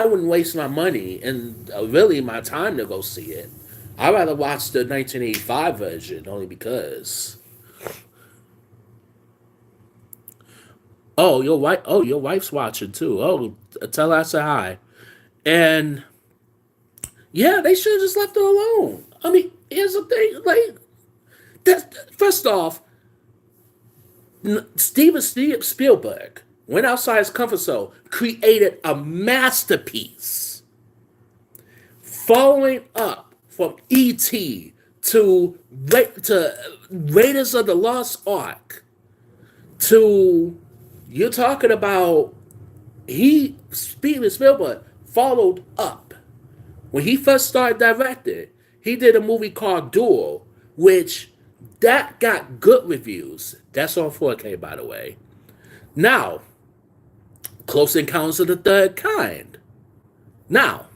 wouldn't waste my money and really my time to go see it. I'd rather watch the 1985 version only because. Oh, your wife. Oh, your wife's watching too. Oh, tell her I say hi. And yeah, they should have just left her alone. I mean, here's the thing. Like, first off, Steven Spielberg went outside his comfort zone, created a masterpiece, following up from E.T. to Raiders of the Lost Ark to you're talking about Steven Spielberg followed up when he first started directing. He did a movie called Duel, which that got good reviews. That's on 4K, by the way. Now, Close Encounters of the Third Kind. Now,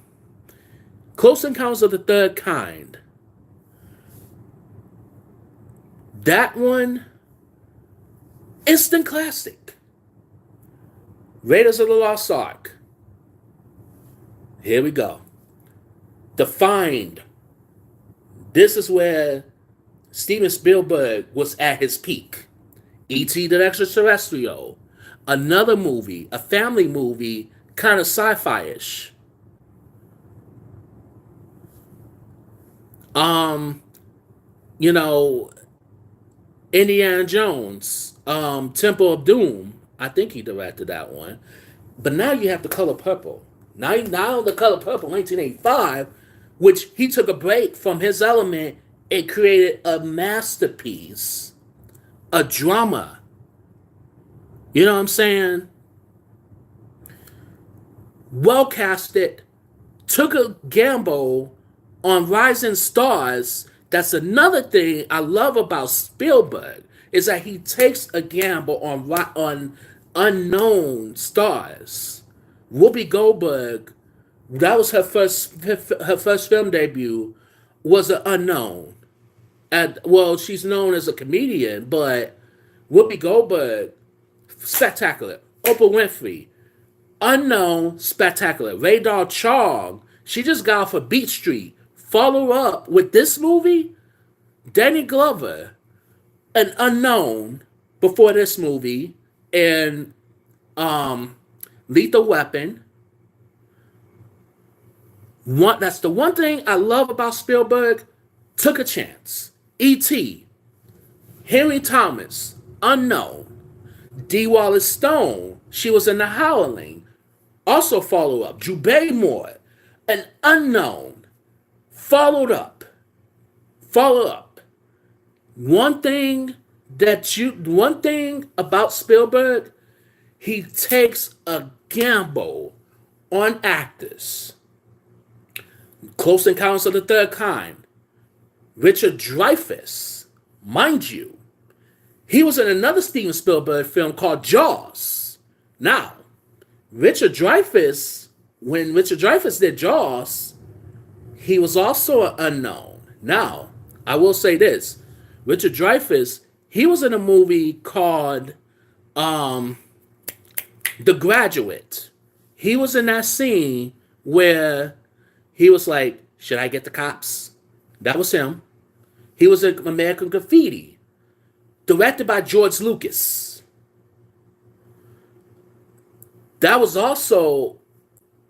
Close Encounters of the Third Kind. That one, instant classic. Raiders of the Lost Ark. Here we go. The Find. This is where Steven Spielberg was at his peak. E.T. the Extraterrestrial. Another movie, a family movie, kind of sci-fi-ish. Um, you know, Indiana Jones, Temple of Doom. I think he directed that one. But now you have The Color Purple. Now The Color Purple, 1985, which he took a break from his element and created a masterpiece, a drama. You know what I'm saying? Well casted, took a gamble on rising stars. That's another thing I love about Spielberg is that he takes a gamble on unknown stars. Whoopi Goldberg, that was her first film debut, was an unknown. And well, she's known as a comedian, but Whoopi Goldberg, spectacular. Oprah Winfrey, unknown, spectacular. Radar Chong, she just got off of Beat Street. Follow up with this movie, Danny Glover, an unknown before this movie, and Lethal Weapon. That's the one thing I love about Spielberg. Took a chance. E.T. Henry Thomas, unknown. D. Wallace Stone, she was in The Howling. Also follow up. Drew Barrymore, an unknown. Followed up. Follow up. One thing about Spielberg, he takes a gamble on actors. Close Encounters of the Third Kind. Richard Dreyfuss, mind you, he was in another Steven Spielberg film called Jaws. Now, Richard Dreyfuss, when Richard Dreyfuss did Jaws, he was also an unknown. Now, I will say this. Richard Dreyfuss, he was in a movie called The Graduate. He was in that scene where he was like, should I get the cops? That was him. He was in American Graffiti, directed by George Lucas. That was also,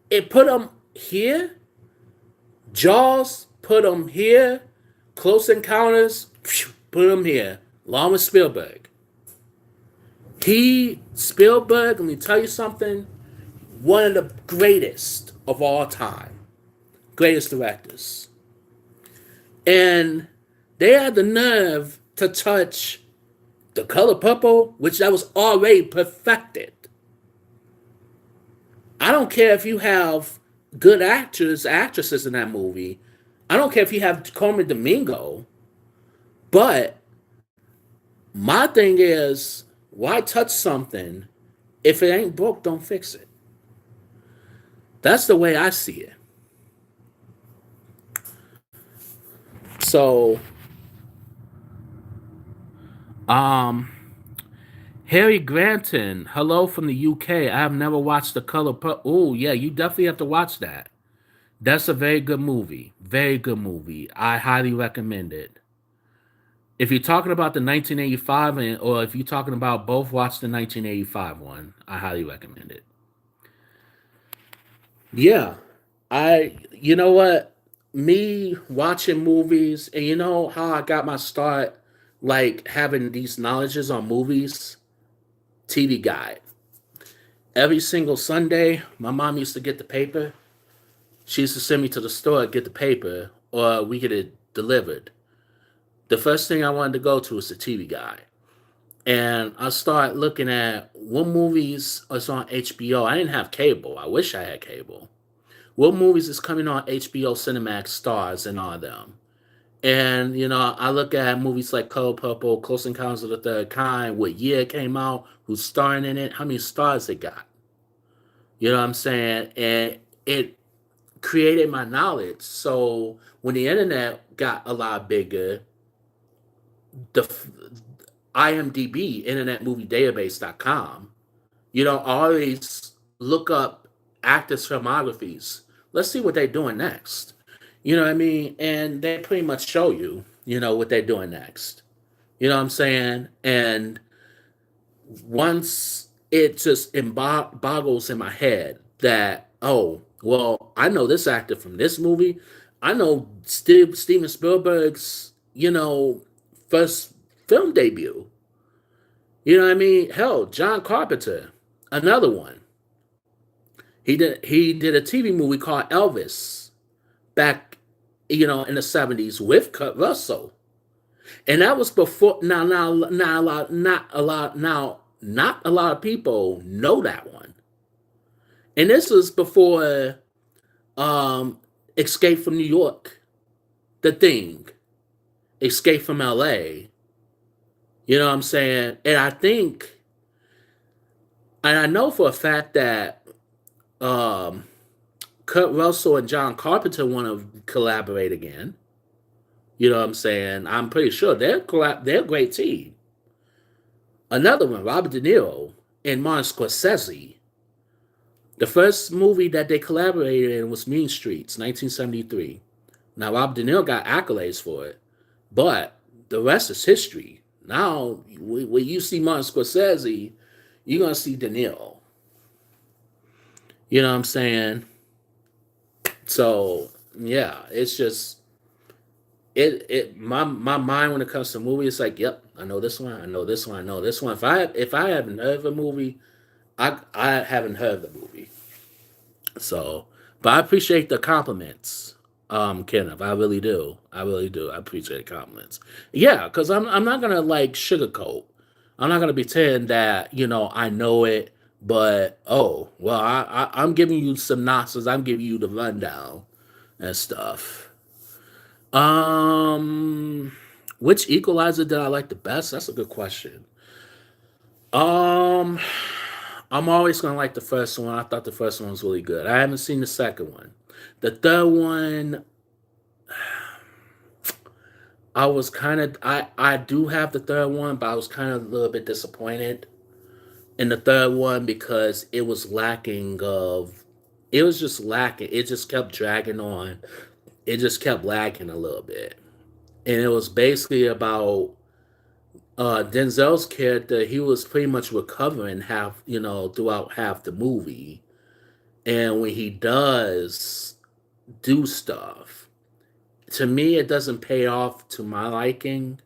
it put him here. Jaws put him here. Close Encounters put him here. Along with Spielberg. Spielberg, let me tell you something, one of the greatest of all time. Greatest directors. And they had the nerve to touch The Color Purple, which that was already perfected. I don't care if you have good actresses in that movie. I don't care if you have Carmen Domingo. But my thing is, why touch something if it ain't broke? Don't fix it. That's the way I see it. So, um, Harry Granton, hello from the UK. I have never watched The Color Purple. Oh, yeah, you definitely have to watch that. That's a very good movie. Very good movie. I highly recommend it. If you're talking about the 1985 or if you're talking about both, watch the 1985 one. I highly recommend it. Yeah. You know what? Me watching movies, and you know how I got my start, like having these knowledges on movies? TV Guide. Every single Sunday, my mom used to get the paper. She used to send me to the store to get the paper, or we get it delivered. The first thing I wanted to go to was the TV Guide. And I started looking at what movies was on HBO. I didn't have cable. I wish I had cable. What movies is coming on HBO Cinemax Stars and all them. And I look at movies like Color Purple, Close Encounters of the Third Kind, what year it came out, who's starring in it, how many stars it got. You know what I'm saying? And it created my knowledge. So when the internet got a lot bigger, the IMDb, Internet Movie Database.com, I always look up actors' filmographies. Let's see what they're doing next. You know what I mean? And they pretty much show you, what they're doing next. You know what I'm saying? And once it just boggles in my head that, oh, well, I know this actor from this movie. I know Steven Spielberg's, first film debut. You know what I mean? Hell, John Carpenter, another one. He did a TV movie called Elvis back, in the 70s with Kurt Russell. And that was before now not a lot of people know that one. And this was before Escape from New York, The Thing, Escape from LA. You know what I'm saying? And I know for a fact that um Kurt Russell and John Carpenter want to collaborate again. You know what I'm saying? I'm pretty sure they're a great team. Another one, Robert De Niro and Martin Scorsese. The first movie that they collaborated in was Mean Streets, 1973. Now, Robert De Niro got accolades for it, but the rest is history. Now, when you see Martin Scorsese, you're gonna see De Niro. You know what I'm saying? So yeah, it's just my mind when it comes to movies, it's like, yep, I know this one, I know this one, I know this one. If I haven't heard of a movie, I haven't heard of the movie. So, but I appreciate the compliments, Kenneth. I really do. I really do. I appreciate the compliments. Yeah, because I'm not gonna like sugarcoat. I'm not gonna pretend that I know it, but oh well, I'm giving you synopsis. I'm giving you the rundown and stuff. Um, which Equalizer did I like the best? That's a good question. Um, I'm always gonna like the first one. I thought the first one was really good. I haven't seen the second one. The third one, I do have the third one, but I was kind of a little bit disappointed in the third one because it was just lacking. It just kept dragging on. It just kept lagging a little bit. And it was basically about Denzel's character. He was pretty much recovering throughout half the movie. And when he does do stuff, to me, it doesn't pay off to my liking.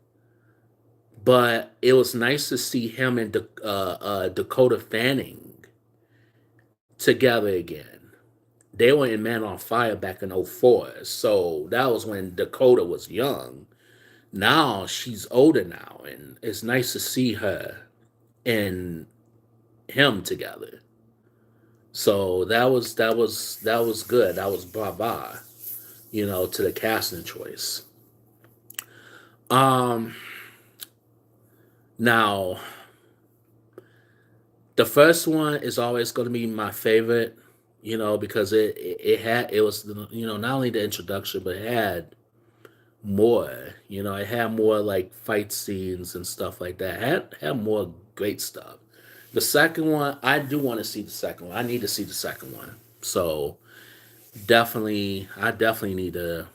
But it was nice to see him and Dakota Fanning together again. They were in Man on Fire back in '04. So that was when Dakota was young. Now she's older now, and it's nice to see her and him together. So that was good. That was brava, to the casting choice. Um Now The first one is always going to be my favorite, because it was not only the introduction, but it had more. It had more like fight scenes and stuff like that. Had more great stuff. The second one, I do want to see the second one. I need to see the second one. So I definitely need to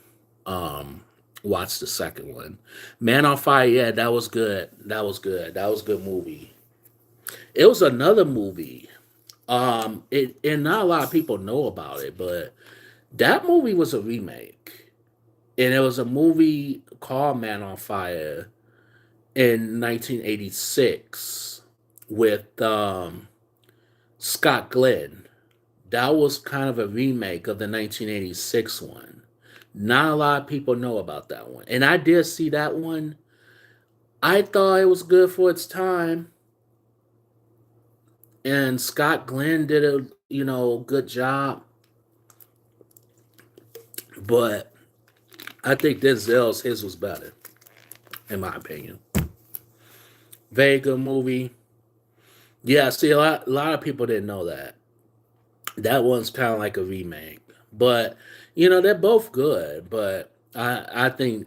um watch the second one. Man on Fire, yeah, that was good. That was good. That was a good movie. It was another movie. It and not a lot of people know about it, but that movie was a remake. And it was a movie called Man on Fire in 1986 with Scott Glenn. That was kind of a remake of the 1986 one. Not a lot of people know about that one. And I did see that one. I thought it was good for its time. And Scott Glenn did a, good job. But I think Denzel's his was better, in my opinion. Very good movie. Yeah, see, a lot of people didn't know that. That one's kind of like a remake. But, they're both good. But I think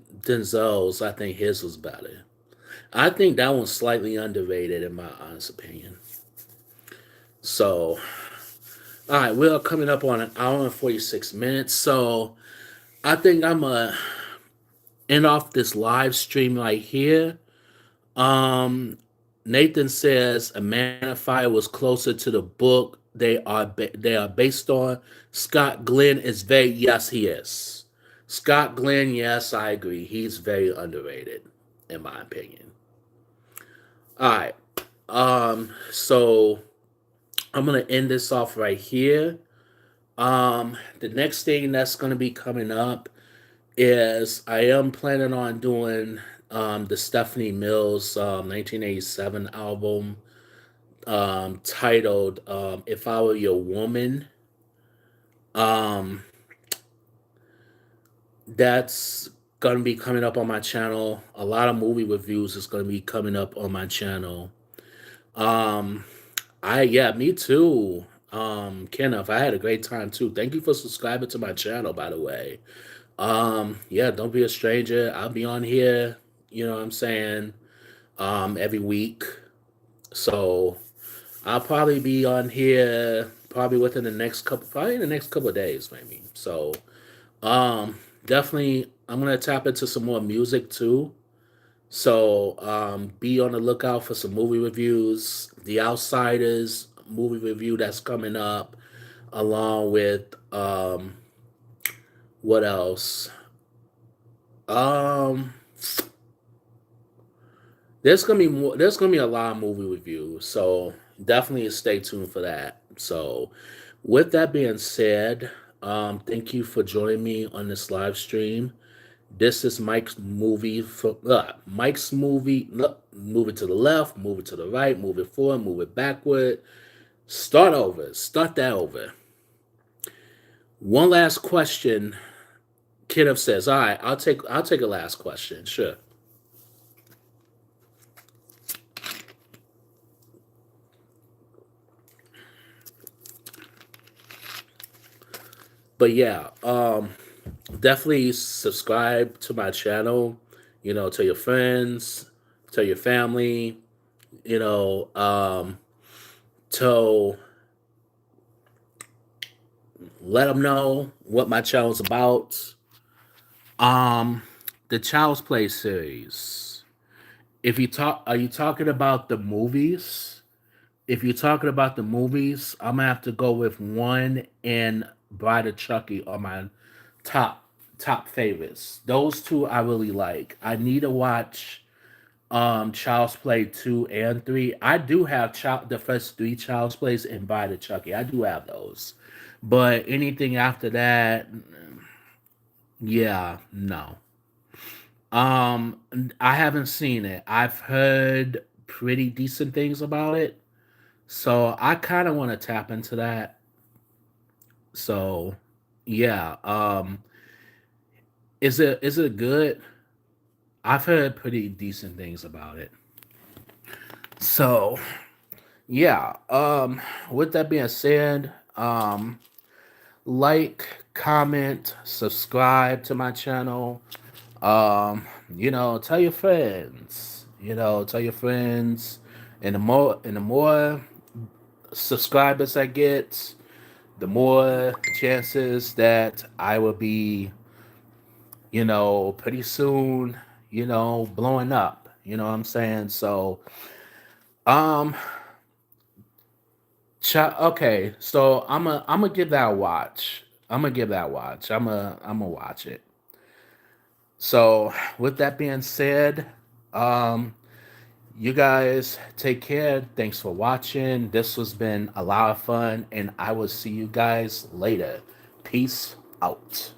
I think his was better. I think that one's slightly underrated, in my honest opinion. So, all right, we're coming up on an hour and 46 minutes. So, I think I'm going to end off this live stream right here. Um, Nathan says a Man of Fire was closer to the book they are based on. Scott Glenn is very yes he is. Scott Glenn, yes, I agree. He's very underrated, in my opinion. All right. So I'm gonna end this off right here. The next thing that's gonna be coming up is I am planning on doing the Stephanie Mills 1987 album titled If I Were Your Woman. Um, that's gonna be coming up on my channel. A lot of movie reviews is gonna be coming up on my channel. Um, yeah, me too. Kenneth, I had a great time too. Thank you for subscribing to my channel, by the way. Yeah, don't be a stranger. I'll be on here, what I'm saying, every week. So I'll probably be on here probably within the next couple, probably in the next couple of days, maybe. So, definitely, I'm gonna tap into some more music too. So, be on the lookout for some movie reviews. The Outsiders movie review that's coming up, along with what else? Um, there's gonna be more. There's gonna be a lot of movie reviews. So definitely stay tuned for that. So, with that being said, thank you for joining me on this live stream. This is Mike's movie for Mike's movie. Look, move it to the left, move it to the right, move it forward, move it backward. Start over. Start that over. One last question. Kiddup says, "All right, I'll take a last question. Sure." But yeah, definitely subscribe to my channel. Tell your friends, tell your family. You know, to let them know what my channel's about. Um, the Child's Play series. If you talk, are you talking about the movies? If you're talking about the movies, I'm gonna have to go with one and Bride of Chucky are my top top favorites. Those two I really like. I need to watch Child's Play 2 and 3. I do have the first three Child's Plays and Bride of Chucky. I do have those. But anything after that, yeah, no. I haven't seen it. I've heard pretty decent things about it. So I kind of want to tap into that. So yeah, is it good? I've heard pretty decent things about it. So Yeah. With that being said, like, comment, subscribe to my channel. Tell your friends. Tell your friends. And the more subscribers I get, the more chances that I will be, pretty soon, blowing up. You know what I'm saying? So, um, okay. So I'm gonna give that a watch. I'm gonna give that a watch. I'm gonna watch it. So, with that being said, um, you guys take care. Thanks for watching. This has been a lot of fun, and I will see you guys later. Peace out.